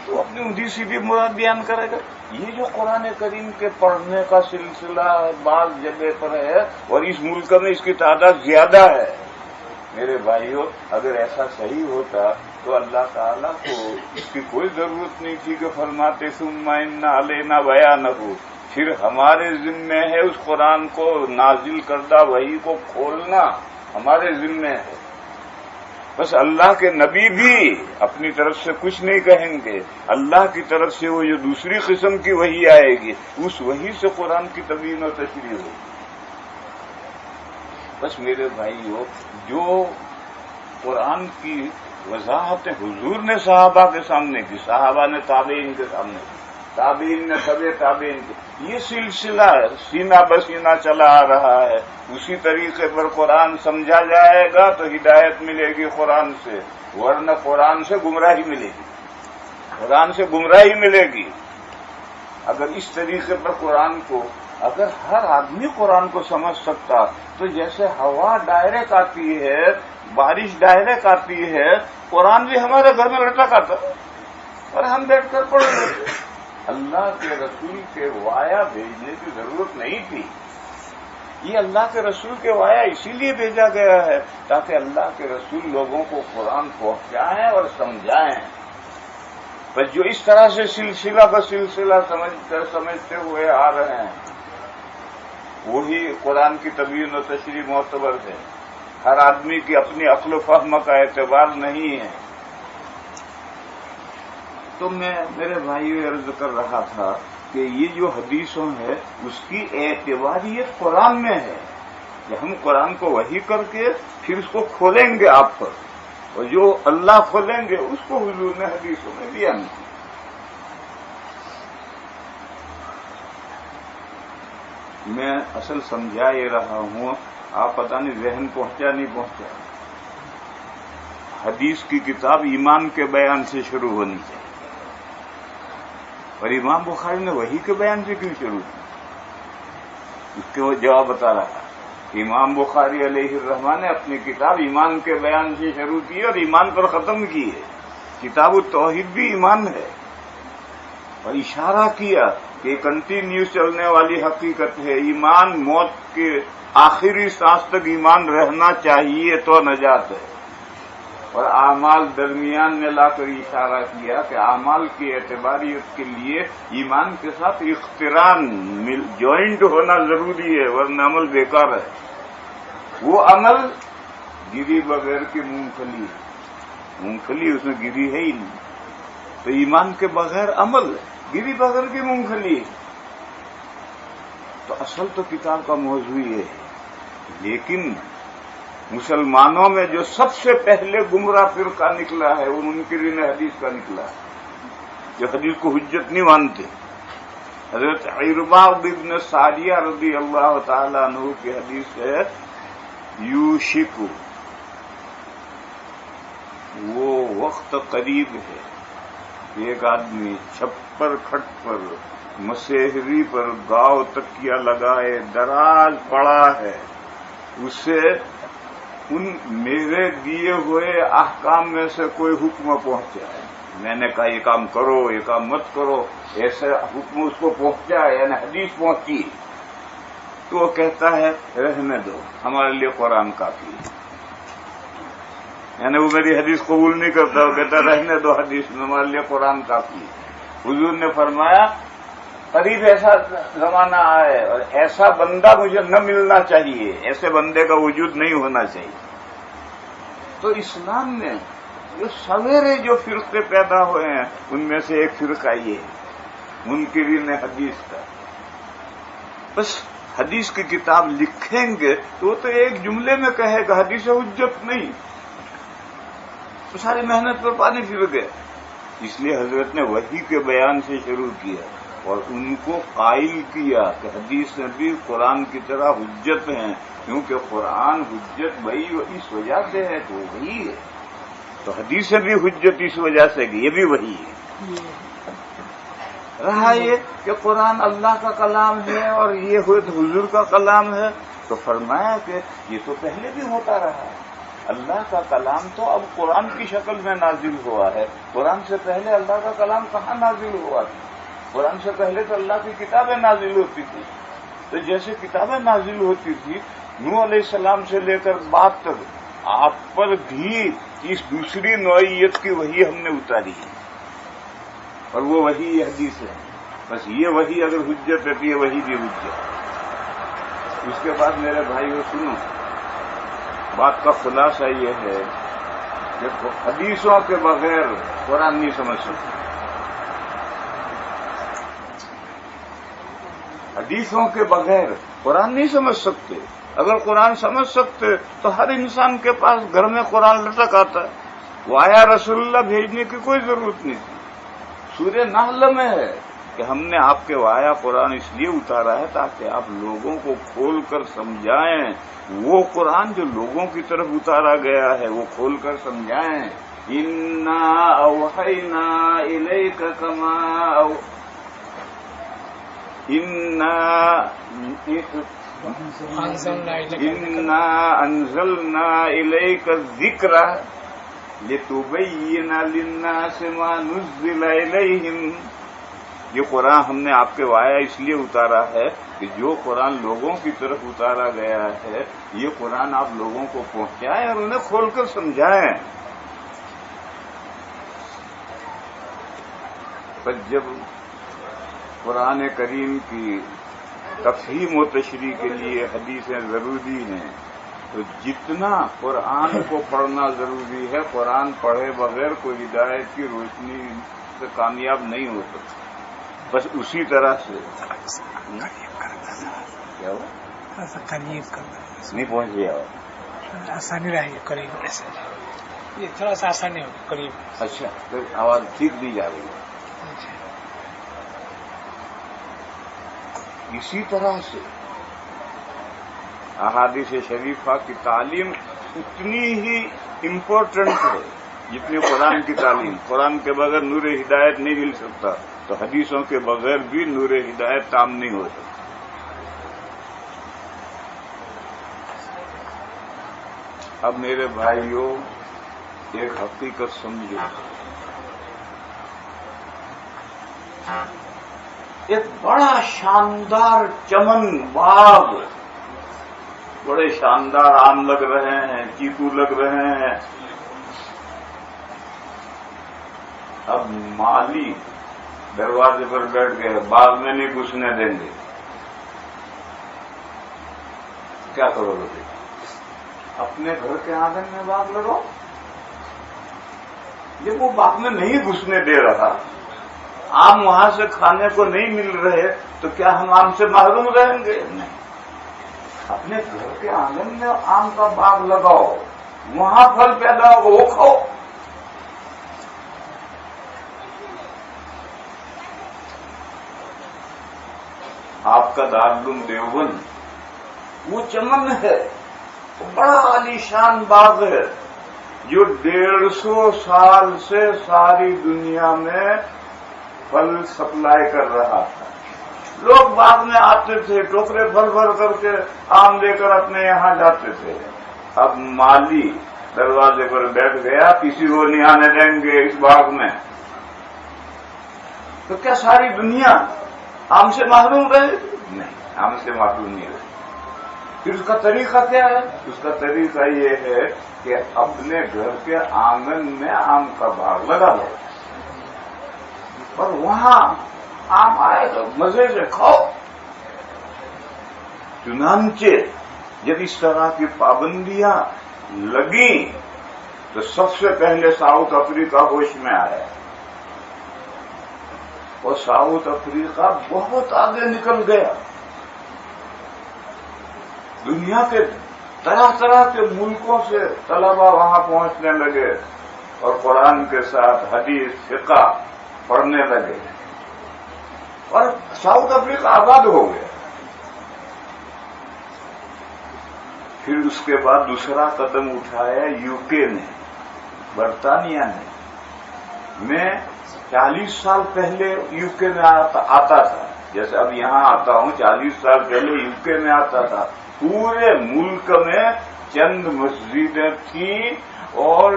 تو اپنی اونچی سیدھی مراد بیان کرے گا۔ یہ جو قرآن کریم کے پڑھنے کا سلسلہ بعض جگہ پر ہے اور اس ملک میں اس کی تعداد زیادہ ہے، میرے بھائیوں اگر ایسا صحیح ہوتا تو اللہ تعالیٰ کو اس کی کوئی ضرورت نہیں تھی کہ فرماتے ثم ان علینا بیانہ، پھر ہمارے ذمہ ہے اس قرآن کو نازل کردہ وحی کو کھولنا، ہمارے ذمہ ہے۔ بس اللہ کے نبی بھی اپنی طرف سے کچھ نہیں کہیں گے، اللہ کی طرف سے وہ جو دوسری قسم کی وحی آئے گی اس وحی سے قرآن کی تبیین و تشریح ہوگی۔ بس میرے بھائیوں، جو قرآن کی وضاحت حضور نے صحابہ کے سامنے کی، صحابہ نے تابعین کے سامنے کی، تابعین نے تبع تابعین کی، یہ سلسلہ سینہ بسینہ چلا آ رہا ہے، اسی طریقے پر قرآن سمجھا جائے گا تو ہدایت ملے گی قرآن سے، ورنہ قرآن سے گمراہی ملے گی، قرآن سے گمراہی ملے گی۔ اگر اس طریقے پر قرآن کو، اگر ہر آدمی قرآن کو سمجھ سکتا تو جیسے ہوا ڈائریکٹ آتی ہے، بارش ڈائریکٹ آتی ہے، قرآن بھی ہمارے گھر میں لٹک آتا اور ہم بیٹھ کر پڑھ لیتے۔ اللہ کے رسول کے وایا بھیجنے کی ضرورت نہیں تھی، یہ اللہ کے رسول کے وایا اسی لیے بھیجا گیا ہے تاکہ اللہ کے رسول لوگوں کو قرآن پہنچائیں اور سمجھائیں۔ بس جو اس طرح سے سلسلہ بسلسلہ سمجھتے ہوئے آ رہے ہیں وہی قرآن کی تبیین و تشریح معتبر ہے، ہر آدمی کی اپنی عقل و فہم کا اعتبار نہیں ہے۔ تو میں میرے بھائیو عرض کر رہا تھا کہ یہ جو حدیثوں ہے اس کی اعتباریت قرآن میں ہے کہ ہم قرآن کو وحی کر کے پھر اس کو کھولیں گے آپ پر، اور جو اللہ کھولیں گے اس کو حضور نے حدیثوں میں بیان کیا۔ میں اصل سمجھا یہ رہا ہوں، آپ پتہ نہیں ذہن پہنچا نہیں پہنچا۔ حدیث کی کتاب ایمان کے بیان سے شروع ہونی چاہیے، اور امام بخاری نے وحی کے بیان سے کیوں شروع کی؟ اس کے وہ جواب بتا رہا ہے امام بخاری علیہ الرحمہ نے اپنی کتاب ایمان کے بیان سے شروع کی اور ایمان پر ختم کی ہے. کتاب التوحید بھی ایمان ہے، اور اشارہ کیا کہ کنٹینیو چلنے والی حقیقت ہے. ایمان موت کے آخری سانس تک ایمان رہنا چاہیے تو نجات ہے. اور اعمال درمیان میں لا کر اشارہ کیا کہ اعمال کی اعتباریت کے لیے ایمان کے ساتھ اقتران جوائنٹ ہونا ضروری ہے، ورنہ عمل بیکار ہے. وہ عمل گری بغیر کی مونگ پھلی اس میں گری ہے ہی نہیں. تو ایمان کے بغیر عمل، گری بغیر کی مونگ پھلی. تو اصل تو کتاب کا موضوع یہ ہے. لیکن مسلمانوں میں جو سب سے پہلے گمراہ فرقہ نکلا ہے وہ منکرین حدیث کا نکلا ہے، جو حدیث کو حجت نہیں مانتے. حضرت عرباض بن ساریہ رضی اللہ تعالی عنہ کی حدیث ہے، یوشک، وہ وقت قریب ہے، ایک آدمی چھپر کھٹ پر مسحری پر گاؤ تکیہ لگائے دراز پڑا ہے، اسے ان میرے دیے ہوئے احکام میں سے کوئی حکم پہنچا ہے. میں نے کہا یہ کام کرو، یہ کام مت کرو، ایسے حکم اس کو پہنچا ہے، یعنی حدیث پہنچی. تو وہ کہتا ہے رہنے دو، ہمارے لیے قرآن کافی ہے. یعنی وہ میری حدیث قبول نہیں کرتا، وہ کہتا رہنے دو، حدیث میں ہمارے لیے قرآن کافی ہے. حضور نے فرمایا قریب ایسا زمانہ آئے اور ایسا بندہ مجھے نہ ملنا چاہیے، ایسے بندے کا وجود نہیں ہونا چاہیے. تو اسلام میں جو سویرے جو فرقے پیدا ہوئے ہیں ان میں سے ایک فرقہ یہ ہے منکرین حدیث کا. بس حدیث کی کتاب لکھیں گے تو وہ تو ایک جملے میں کہے گا حدیث حجت نہیں، تو ساری محنت پر پانی پھر گئے. اس لیے حضرت نے وحی کے بیان سے شروع کیا اور ان کو قائل کیا کہ حدیث میں بھی قرآن کی طرح حجت ہیں، کیونکہ قرآن حجت بھائی اس وجہ سے ہے تو وہی ہے، تو حدیث بھی حجت اس وجہ سے کہ یہ بھی وہی ہے. رہا یہ کہ قرآن اللہ کا کلام ہے اور یہ حضور کا کلام ہے، تو فرمایا کہ یہ تو پہلے بھی ہوتا رہا ہے. اللہ کا کلام تو اب قرآن کی شکل میں نازل ہوا ہے. قرآن سے پہلے اللہ کا کلام کہاں نازل ہوا تھا؟ قرآن سے پہلے تو اللہ کی کتابیں نازل ہوتی تھی. تو جیسے کتابیں نازل ہوتی تھی نوح علیہ السلام سے لے کر بعد تک آپ پر بھی اس دوسری نوعیت کی وحی ہم نے اتاری ہے، اور وہ وحی حدیث ہے. بس یہ وحی اگر حجت رہتی ہے وحی بھی حجت. اس کے بعد میرے بھائیو سنو، بات کا خلاصہ یہ ہے کہ حدیثوں کے بغیر قرآن نہیں سمجھ سکتے. حدیثوں کے بغیر قرآن نہیں سمجھ سکتے. اگر قرآن سمجھ سکتے تو ہر انسان کے پاس گھر میں قرآن لٹک آتا ہے. وہ آیا رسول اللہ بھیجنے کی کوئی ضرورت نہیں تھی. سورہ نحل میں ہے کہ ہم نے آپ کے وایا قرآن اس لیے اتارا ہے تاکہ آپ لوگوں کو کھول کر سمجھائیں. وہ قرآن جو لوگوں کی طرف اتارا گیا ہے وہ کھول کر سمجھائیں. اِنَّا أَوْحَيْنَا إِلَيْكَ كَمَا إِنَّا أَنزَلْنَا إِلَيْكَ الذِّكْرَ لِتُبَيِّنَ لِلنَّاسِ مَا نُزِّلَ إِلَيْهِمْ. یہ قرآن ہم نے آپ کے وایا اس لیے اتارا ہے کہ جو قرآن لوگوں کی طرف اتارا گیا ہے یہ قرآن آپ لوگوں کو پہنچائیں اور انہیں کھول کر سمجھائیں. پر جب قرآن کریم کی تفہیم و تشریح کے لیے حدیثیں ضروری ہیں تو جتنا قرآن کو پڑھنا ضروری ہے قرآن پڑھے بغیر کوئی ہدایت کی روشنی سے کامیاب نہیں ہو سکتا. بس اسی طرح سے کیا ہوا قریب نہیں پہنچ گیا آسانی رہے قریب ایسے یہ تھوڑا سا آسانی ہو قریب. اچھا پھر آواز ٹھیک دی جا رہی ہے. اسی طرح سے احادیث شریفہ کی تعلیم اتنی ہی امپورٹنٹ ہے جتنی قرآن کی تعلیم. قرآن کے بغیر نور ہدایت نہیں مل سکتا تو حدیثوں کے بغیر بھی نور ہدایت تام نہیں ہو سکتا. اب میرے بھائیوں ایک حقیقت سمجھو، ایک بڑا شاندار چمن باغ، بڑے شاندار آم لگ رہے ہیں، چیکو لگ رہے ہیں، اب مالی دروازے پر بیٹھ گئے، باغ میں نہیں گھسنے دیں گے، کیا کرو گے؟ اپنے گھر کے آنگن میں باغ لگاؤ۔ جب وہ باغ میں نہیں گھسنے دے رہا، آم وہاں سے کھانے کو نہیں مل رہے، تو کیا ہم آم سے محروم رہیں گے؟ نہیں، اپنے گھر کے آنگن میں آم کا باغ لگاؤ، وہاں پھل پیدا ہو وہ کھاؤ۔ آپ کا دارالعلوم دیوبند وہ چمن ہے، بڑا عالیشان باغ ہے، جو 150 سال سے ساری دنیا میں پھل سپلائی کر رہا تھا۔ لوگ باغ میں آتے تھے، ٹوکرے بھر بھر کر کے آم لے کر اپنے یہاں جاتے تھے۔ اب مالی دروازے پر بیٹھ گیا، کسی کو نہیں آنے دیں گے اس باغ میں، تو کیا ساری دنیا آم سے محروم رہے؟ نہیں، آم سے محروم نہیں رہے۔ پھر اس کا طریقہ کیا ہے؟ اس کا طریقہ یہ ہے کہ اپنے گھر کے آنگن میں آم کا باغ لگا لو، اور وہاں آم آئے تو مزے سے کھاؤ۔ چنانچہ جب اس طرح کی پابندیاں لگیں تو سب سے پہلے ساؤتھ افریقہ ہوش میں آیا، اور ساؤتھ افریقہ بہت آگے نکل گیا۔ دنیا کے طرح طرح کے ملکوں سے طلبا وہاں پہنچنے لگے اور قرآن کے ساتھ حدیث فقہ پڑھنے لگے، اور ساؤتھ افریقہ آباد ہو گیا۔ پھر اس کے بعد دوسرا قدم اٹھایا یو کے نے، برطانیہ نے۔ میں 40 سال پہلے یو کے میں آتا تھا، جیسے اب یہاں آتا ہوں، 40 سال پہلے یو کے میں آتا تھا۔ پورے ملک میں چند مسجدیں تھیں اور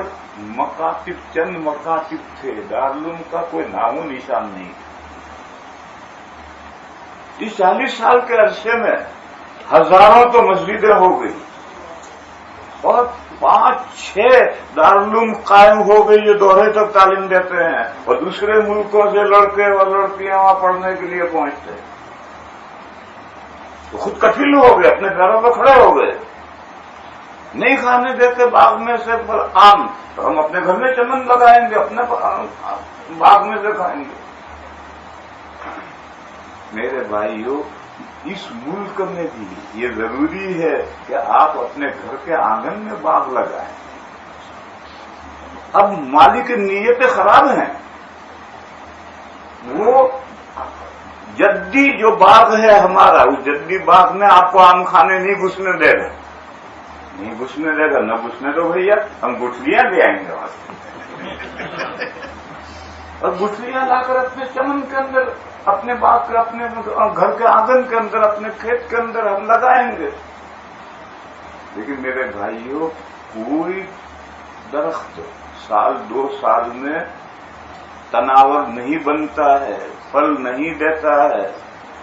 مکاتب، چند مکاتب تھے، دارالعلوم کا کوئی نام و نشان نہیں تھا۔ اس 40 سال کے عرصے میں ہزاروں تو مسجدیں ہو گئی، اور 5-6 دارالعلوم قائم ہو گئی، جو دوہرے تک تعلیم دیتے ہیں، اور دوسرے ملکوں سے لڑکے اور لڑکیاں وہاں پڑھنے کے لیے پہنچتے ہیں۔ تو خود کفیل ہو گئے، اپنے پیروں پہ کھڑے ہو گئے۔ نہیں کھانے دیتے باغ میں سے آم، تو ہم اپنے گھر میں چمن لگائیں گے، اپنے باغ میں سے کھائیں گے۔ میرے بھائیوں، اس ملک میں بھی یہ ضروری ہے کہ آپ اپنے گھر کے آنگن میں باغ لگائیں۔ اب مالی کی نیتیں خراب ہیں، وہ جدی جو باغ ہے ہمارا، اس جدی باغ میں آپ کو آم کھانے نہیں گھسنے دے گا، نہیں گھسنے دے گا، نہ گھسنے دو بھیا، ہم گٹھلیاں لے آئیں گے وہاں سے، اور گٹھلیاں لا کر اپنے چمن کے اندر، اپنے باغ کے، اپنے گھر کے آنگن کے اندر، اپنے کھیت کے اندر ہم لگائیں گے۔ لیکن میرے بھائیوں، کوئی درخت 1-2 سال میں تناور نہیں بنتا ہے، پھل نہیں دیتا ہے،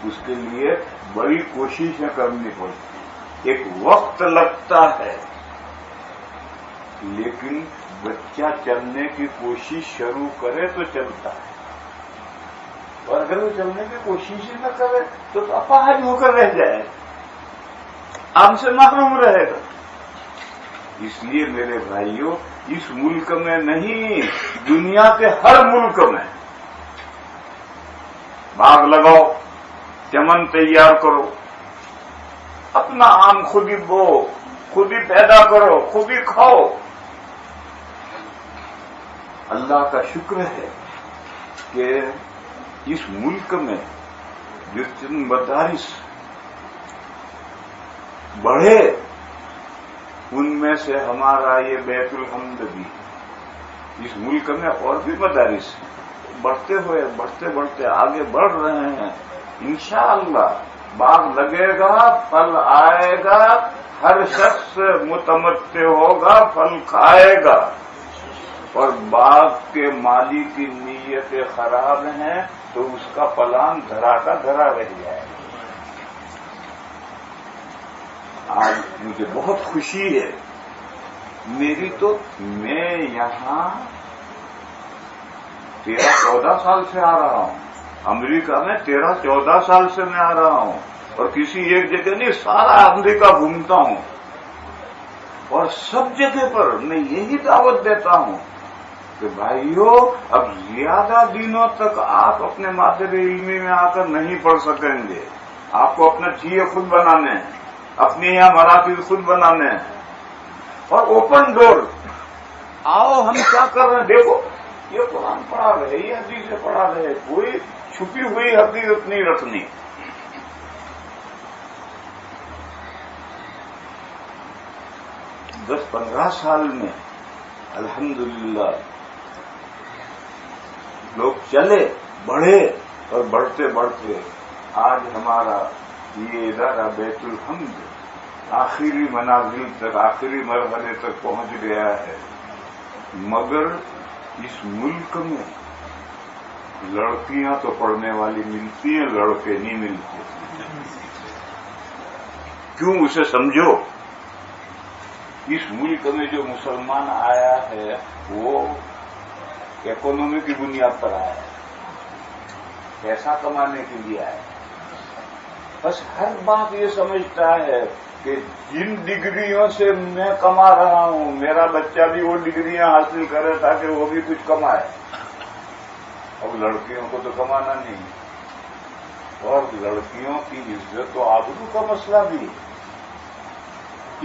اس کے لیے بڑی کوششیں کرنی پڑتی ہیں، ایک وقت لگتا ہے۔ لیکن بچہ چلنے کی کوشش شروع کرے تو چلتا ہے، اور اگر وہ چلنے کی کوشش ہی نہ کرے تو اپاہج ہو کر رہ جائے، آم سے محروم رہے گا۔ اس لیے میرے بھائیوں، اس ملک میں نہیں، دنیا کے ہر ملک میں باغ لگاؤ، چمن تیار کرو، اپنا آم خود ہی بو، خود ہی پیدا کرو، خود ہی کھاؤ۔ اللہ کا شکر ہے کہ اس ملک میں جو چند مدارس بڑھے، ان میں سے ہمارا یہ بیت الحمد بھی، اس ملک میں اور بھی مدارس بڑھتے ہوئے بڑھتے آگے بڑھ رہے ہیں۔ انشاءاللہ باغ لگے گا، پھل آئے گا، ہر شخص متمتع ہوگا، پھل کھائے گا، اور باغ کے مالی کی نیتیں خراب ہیں تو اس کا پلان دھرا کا دھرا رہ جائے گا۔ آج مجھے بہت خوشی ہے، میری تو میں یہاں 13-14 سال سے آ رہا ہوں، امریکہ میں 13-14 سال سے میں آ رہا ہوں، اور کسی ایک جگہ نہیں، سارا امریکہ گھومتا ہوں، اور سب جگہ پر میں یہی دعوت دیتا ہوں کہ بھائیو، اب زیادہ دنوں تک آپ اپنے مادر علمی میں آ کر نہیں پڑھ سکیں گے، آپ کو اپنا چیئے خود بنانے ہیں، اپنے یہاں مراکز خود بنانے ہیں، اور اوپن ڈور۔ آؤ ہم کیا کر رہے ہیں، دیکھو یہ قرآن پڑھا رہے، یہ حدیثیں پڑھا رہے، کوئی چھپی ہوئی حقیقت نہیں رکھنی۔ 10-15 سال میں الحمدللہ لوگ چلے، بڑھے، اور بڑھتے بڑھتے آج ہمارا یہ ادارہ بیت الحمد آخری منازل تک، آخری مرحلے تک پہنچ گیا ہے۔ مگر اس ملک میں لڑکیاں تو پڑھنے والی ملتی ہیں، لڑکے نہیں ملتے۔ کیوں؟ اسے سمجھو۔ اس ملک میں جو مسلمان آیا ہے وہ اکانومی کی بنیاد پر آیا ہے، پیسہ کمانے کے لیے آیا ہے۔ بس ہر بات یہ سمجھتا ہے کہ جن ڈگریوں سے میں کما رہا ہوں، میرا بچہ بھی وہ ڈگریاں حاصل کرے تاکہ وہ بھی کچھ کمائے۔ اب لڑکیوں کو تو کمانا نہیں، اور لڑکیوں کی عزت و آبرو کا مسئلہ بھی،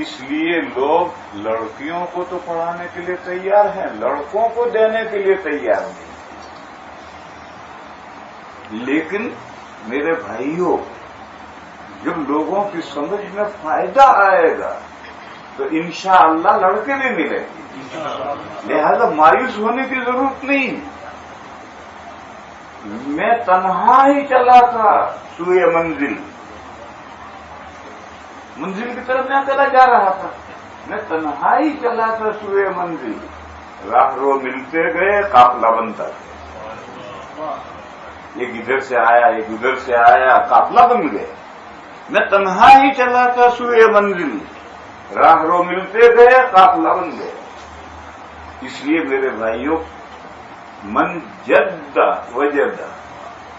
اس لیے لوگ لڑکیوں کو تو پڑھانے کے لیے تیار ہیں، لڑکوں کو دینے کے لیے تیار نہیں۔ لیکن میرے بھائیوں، جب لوگوں کی سمجھ میں فائدہ آئے گا تو انشاءاللہ لڑکے بھی ملیں گے، لہذا مایوس ہونے کی ضرورت نہیں۔ میں تنہا ہی چلا تھا سوئے منزل کی طرف میں چلا جا رہا تھا، میں تنہا ہی چلا تھا سوئے منزل، راہ رو ملتے گئے، قافلہ بنتا گیا، ایک ادھر سے آیا ایک ادھر سے آیا، قافلہ بن گئے۔ میں تنہا ہی چلا تھا سوئے منزل، راہ رو ملتے گئے، قافلہ بن گئے۔ اس لیے میرے بھائیوں، من جد وجد،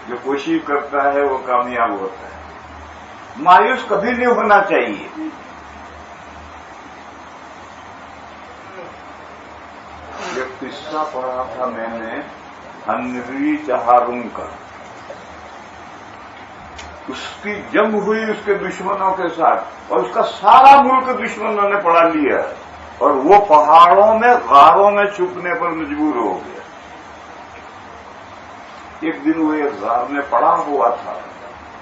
جو کوشش کرتا ہے وہ کامیاب ہوتا ہے، مایوس کبھی نہیں ہونا چاہیے۔ ایک قصہ پڑھا تھا میں نے ہنری چہارم کا، اس کی جنگ ہوئی اس کے دشمنوں کے ساتھ، اور اس کا سارا ملک دشمنوں نے پڑا لیا، اور وہ پہاڑوں میں غاروں میں چھپنے پر مجبور ہو گیا۔ ایک دن وہ ایک غار میں پڑا ہوا تھا،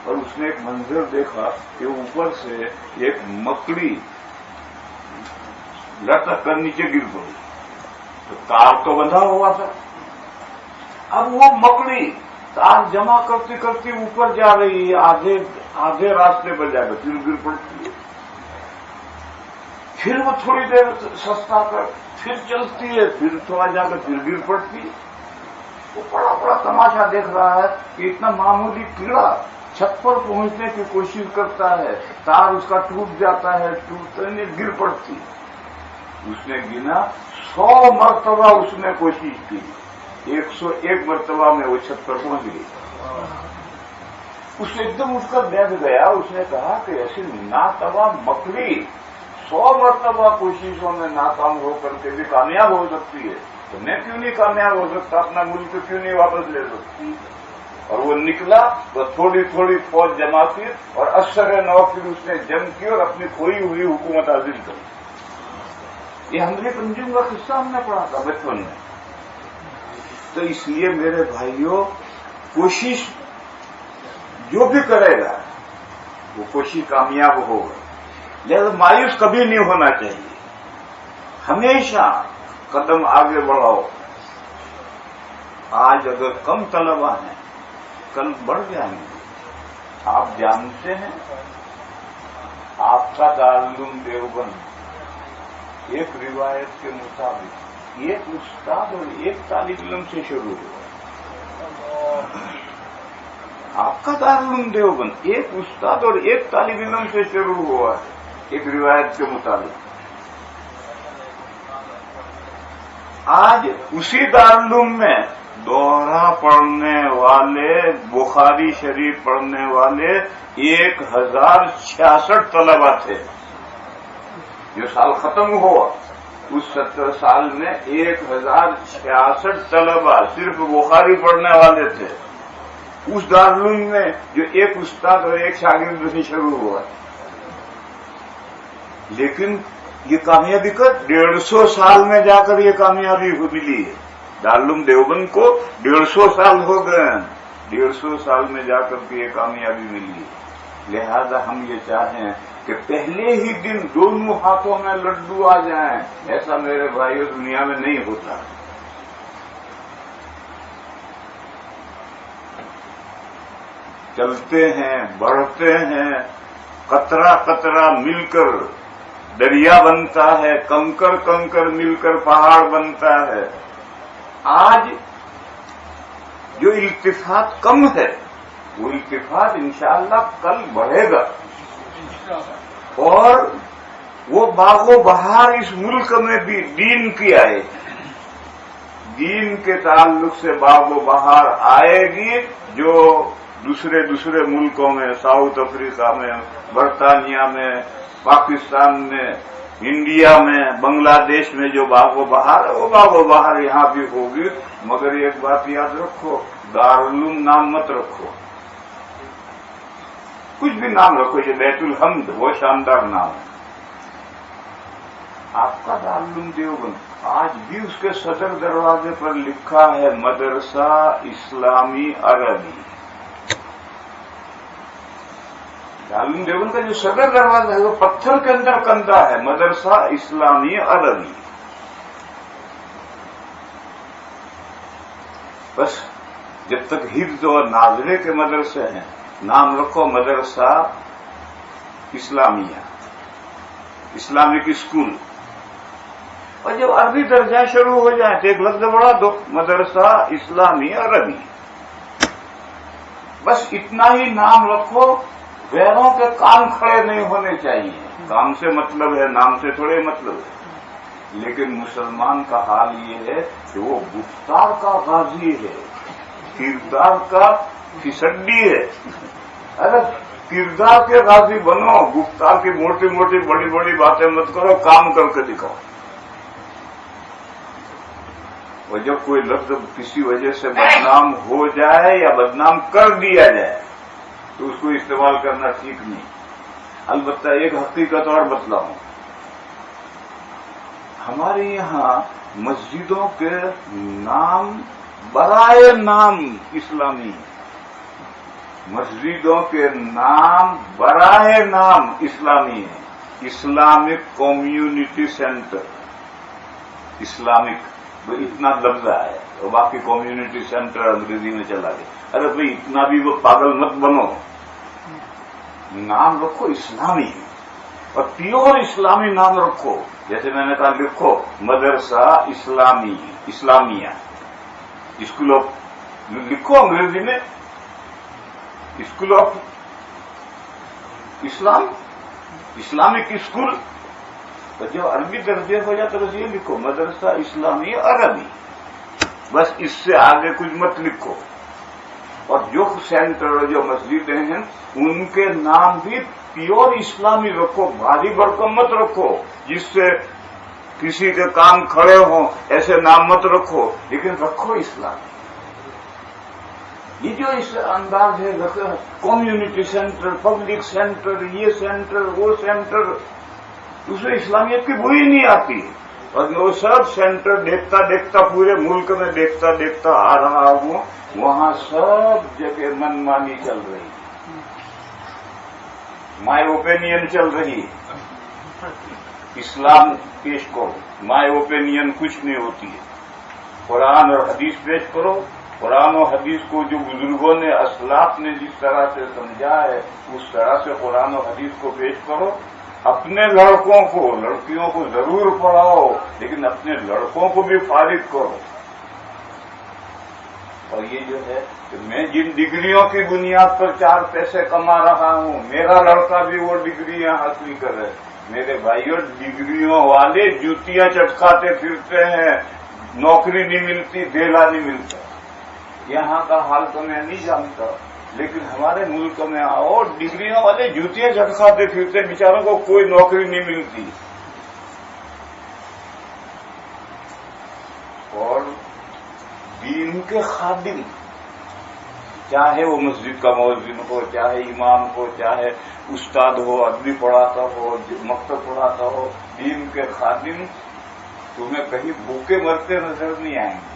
اور اس نے ایک منظر دیکھا کہ اوپر سے ایک مکڑی لٹک کر نیچے گر پڑی، تو تار تو بندھا ہوا تھا، اب وہ مکڑی تار جمع کرتی کرتی اوپر جا رہی ہے، آدھے راستے پر جا کر پھر گر پڑتی ہے، پھر وہ تھوڑی دیر سستا کر پھر چلتی ہے، پھر تھوڑا جا کر پھر گر پڑتی ہے۔ وہ بڑا بڑا تماشا دیکھ رہا ہے کہ اتنا معمولی کیڑا چھت پر پہنچنے کی کوشش کرتا ہے، تار اس کا ٹوٹ جاتا ہے، ٹوٹتے نہیں گر پڑتی۔ اس نے گنا 100 مرتبہ اس نے کوشش کی، 101 مرتبہ میں وہ چھت پر پہنچ گئی۔ اس ایک دم اٹھ کر بیٹھ گیا، اس نے کہا کہ ایسی ناتواں مکڑی 100 مرتبہ کوششوں میں ناکام ہو کر کے بھی کامیاب ہو سکتی ہے، تو میں کیوں نہیں کامیاب ہو سکتا، اپنا ملک کیوں نہیں واپس لے سکتی؟ اور وہ نکلا تو تھوڑی تھوڑی فوج جمع کی، اور اثر نو پھر اس نے جنگ کی اور اپنی کھوئی ہوئی حکومت حاصل کی۔ یہ ہمارے پنجم کا قصہ ہم نے پڑھا تھا بچپن میں۔ تو اس لیے میرے بھائیوں، کوشش جو بھی کرے گا وہ کوشش کامیاب ہوگا، لہذا مایوس کبھی نہیں ہونا چاہیے، ہمیشہ قدم آگے بڑھاؤ۔ آج اگر کم طلبہ ہیں، کل بڑھ جائیں گے۔ آپ جانتے ہیں آپ کا دارالعلوم دیوبند ایک روایت کے مطابق ایک استاد اور ایک طالب علم سے شروع ہوا. آپ کا دارالعلوم دیوبند ایک استاد اور ایک طالب علم سے شروع ہوا ہے ایک روایت کے مطابق. آج اسی دارالعلوم میں دوہرا پڑھنے والے بخاری شریف پڑھنے والے 1066 طلبہ تھے. جو سال ختم ہوا اس 70 سال میں 1066 طلبہ صرف بخاری پڑھنے والے تھے اس دارالعلوم میں جو ایک استاد اور ایک شاگرد سے شروع ہوا. لیکن یہ کامیابی کا 150 سال میں جا کر یہ کامیابی ملی ہے. دارالعلوم دیوبند کو 150 سال ہو گئے ہیں. 150 سال میں جا کر کے یہ کامیابی ملی ہے. لہذا ہم یہ چاہیں کہ پہلے ہی دن دونوں ہاتھوں میں لڈو آ جائیں. ایسا میرے بھائیوں دنیا میں نہیں ہوتا. چلتے ہیں بڑھتے ہیں قطرہ قطرہ مل کر دریا بنتا ہے. کنکر کنکر مل کر پہاڑ بنتا ہے. آج جو التفات کم ہے وہ التفات انشاءاللہ کل بڑھے گا اور وہ باغ و بہار اس ملک میں بھی دین کی آئے گی. دین کے تعلق سے باغ و بہار آئے گی جو دوسرے ملکوں میں ساؤتھ افریقہ میں برطانیہ میں پاکستان میں انڈیا میں بنگلہ دیش میں جو باغ و بہار ہے وہ باغ و بہار یہاں بھی ہوگی. مگر ایک بات یاد رکھو دارالعلوم نام مت رکھو. کچھ بھی نام رکھو یہ بیت الحمد وہ شاندار نام ہے. آپ کا دارالعلوم دیوبند آج بھی اس کے صدر دروازے پر لکھا ہے مدرسہ اسلامی عربی. دارالعلوم دیوبند کا جو صدر دروازہ ہے وہ پتھر کے اندر کندہ ہے مدرسہ اسلامی عربی. بس جب تک حفظ اور ناظرے کے مدرسے ہیں نام رکھو مدرسہ اسلامیہ اسلامک اسکول. اور جب عربی درجہ شروع ہو جائے تو ایک لفظ بڑھا دو مدرسہ اسلامی عربی. بس اتنا ہی نام رکھو. غیروں کے کام کھڑے نہیں ہونے چاہیے. کام سے مطلب ہے نام سے تھوڑے مطلب ہے. لیکن مسلمان کا حال یہ ہے کہ وہ گفتار کا غازی ہے کردار کا فسڈی ہے. ارے کردار کے غازی بنو. گفتار کی موٹی موٹی بڑی بڑی باتیں مت کرو. کام کر کے دکھاؤ. اور جب کوئی لفظ کسی وجہ سے بدنام ہو جائے یا بدنام کر دیا جائے تو اس کو استعمال کرنا ٹھیک نہیں. البتہ ایک حقیقت اور بتلاؤں. ہمارے یہاں مسجدوں کے نام برائے نام اسلامی. مسجدوں کے نام برائے نام اسلامی ہے. اسلامک کمیونٹی سینٹر اسلامک اتنا لفظ ہے اور باقی کمیونٹی سینٹر انگریزی میں چلا گیا. ارے بھائی اتنا بھی وہ پاگل مت بنو. نام رکھو اسلامی اور پیور اسلامی نام رکھو. جیسے میں نے کہا لکھو مدرسہ اسلامیہ اسکول آف لکھو انگریزی میں school of Islam Islamic school. جب عربی درجے ہو جائے تو بس یہ لکھو مدرسہ اسلامی عربی. بس اس سے آگے کچھ مت لکھو. اور جو سینٹر جو مسجدیں ہیں ان کے نام بھی پیور اسلامی رکھو. بھاری بھرکم مت رکھو جس سے کسی کے کام کھڑے ہوں. ایسے نام مت رکھو لیکن رکھو اسلامی. یہ جو اس انداز ہے کمیونٹی سینٹر پبلک سینٹر یہ سینٹر وہ سینٹر اس میں اسلامیت کی بوئی نہیں آتی. اور وہ سب سینٹر دیکھتا دیکھتا پورے ملک میں دیکھتا دیکھتا آ رہا ہوں. وہاں سب جگہ من مانی چل رہی مائی اوپینین چل رہی. اسلام پیش کرو مائی اوپینین کچھ نہیں ہوتی ہے. قرآن اور حدیث پیش کرو قرآن و حدیث کو جو بزرگوں نے اسلاف نے جس طرح سے سمجھا ہے اس طرح سے قرآن و حدیث کو پیش کرو. اپنے لڑکوں کو لڑکیوں کو ضرور پڑھاؤ لیکن اپنے لڑکوں کو بھی فارغ کرو. اور یہ جو ہے کہ میں جن ڈگریوں کی بنیاد پر 4 پیسے کما رہا ہوں میرا لڑکا بھی وہ ڈگریاں حاصل کرے. میرے بھائیوں ڈگریوں والے جوتیاں چٹکاتے پھرتے ہیں, نوکری نہیں ملتی, دھیلا نہیں ملتا. یہاں کا حال تو میں نہیں جانتا لیکن ہمارے ملک میں آؤ ڈگریوں والے جوتیاں چٹکاتے پھرتے بیچاروں کو کوئی نوکری نہیں ملتی. اور دین کے خادم چاہے وہ مسجد کا مؤذن ہو, چاہے امام ہو, چاہے استاد ہو, ادبی پڑھاتا ہو, مکتب پڑھاتا ہو, دین کے خادم تمہیں کہیں بھوکے مرتے نظر نہیں آئیں گے.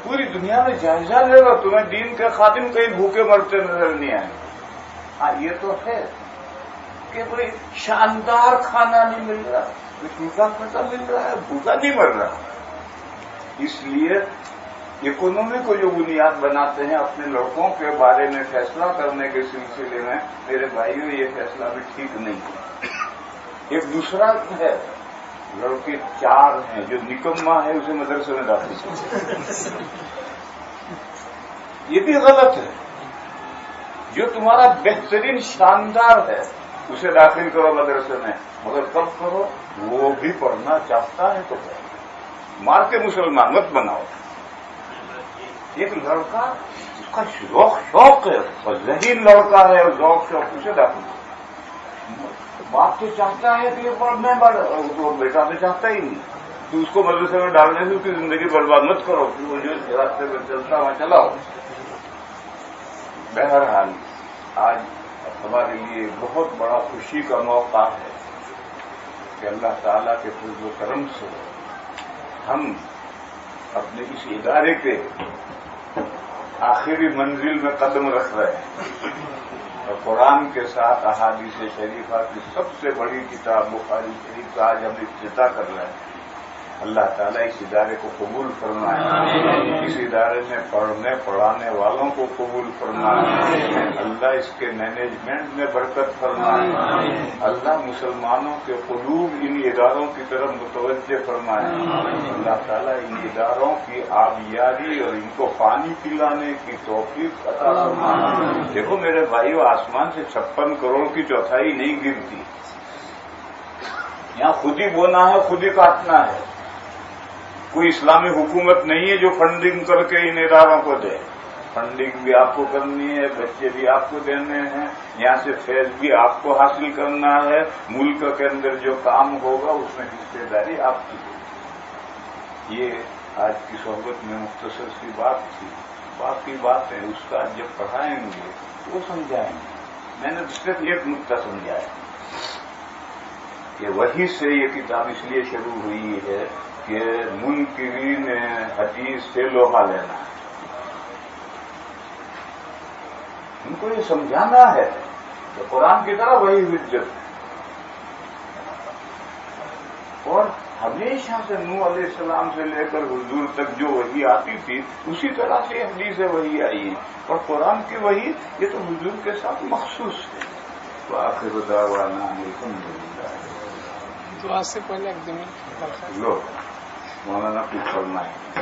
پوری دنیا میں جائزہ لے لو تمہیں دین کے خادم کہیں بھوکے مرتے نظر نہیں آئیں گے. ہاں یہ تو ہے کہ کوئی شاندار کھانا نہیں مل رہا, ٹوٹا پھٹا مل رہا ہے, بھوکا نہیں مر رہا. اس لیے اکانومی کو جو بنیاد بناتے ہیں اپنے لڑکوں کے بارے میں فیصلہ کرنے کے سلسلے میں میرے بھائیوں یہ فیصلہ بھی ٹھیک نہیں ہے. ایک دوسرا ہے لڑکے 4 ہیں جو نکما ہے اسے مدرسے میں داخل کرو. یہ بھی غلط ہے. جو تمہارا بہترین شاندار ہے اسے داخل کرو مدرسے میں, مگر کب کرو وہ بھی پڑھنا چاہتا ہے تو کرو. مار کے مسلمان مت بناؤ. ایک لڑکا اس کا شوق ہے اور ذہین لڑکا ہے اور ذوق شوق اسے داخل کرو. باپ تو چاہتا ہے کہ یہ میں تو بیٹا تو چاہتا ہی نہیں تو اس کو مدرسے میں ڈالنے سے اس کی زندگی برباد مت کرو کہ وہ جو راستے میں چلتا وہاں چلاؤ. بہرحال آج ہمارے لیے بہت بڑا خوشی کا موقع ہے کہ اللہ تعالیٰ کے فضل و کرم سے ہم اپنے اس ادارے کے آخری منزل میں قدم رکھ رہے ہیں اور قرآن کے ساتھ احادیث شریفہ کی سب سے بڑی کتاب بخاری شریف کا آج ہم افتتاح کر رہے ہیں. اللہ تعالیٰ اس ادارے کو قبول فرمائے, اس ادارے میں پڑھنے پڑھانے والوں کو قبول فرمائے. اللہ اس کے مینجمنٹ میں برکت فرمائے. اللہ مسلمانوں کے قلوب ان اداروں کی طرف متوجہ فرمائے. اللہ تعالیٰ ان اداروں کی آبیاری اور ان کو پانی پلانے کی توفیق عطا فرمائے. دیکھو میرے بھائیو, آسمان سے 56 کروڑ کی چوتھائی نہیں گرتی. یہاں خود ہی بونا ہے, خود ہی کاٹنا ہے. کوئی اسلامی حکومت نہیں ہے جو فنڈنگ کر کے ان اداروں کو دے. فنڈنگ بھی آپ کو کرنی ہے, بچے بھی آپ کو دینے ہیں, یہاں سے فیض بھی آپ کو حاصل کرنا ہے. ملک کے اندر جو کام ہوگا اس میں حصے داری آپ کی ہوگی. یہ آج کی صحبت میں مختصر سی بات تھی. باقی باتیں استاد جب پڑھائیں گے وہ سمجھائیں گے. میں نے صرف ایک نقطہ سمجھایا کہ وہی سے یہ کتاب اس لیے شروع ہوئی ہے کہ منکرین حدیث سے لوہا لینا ہے. ان کو یہ سمجھانا ہے کہ قرآن کی طرح وہی حجت ہے. اور ہمیشہ سے نوح علیہ السلام سے لے کر حضور تک جو وحی آتی تھی اسی طرح سے حدیث وحی آئی ہے. اور قرآن کی وحی یہ تو حضور کے ساتھ مخصوص ہے. وآخر دعوانا الحمدللہ. دعا سے پہلے ایک دن لو مولانا کچھ کرنا ہے.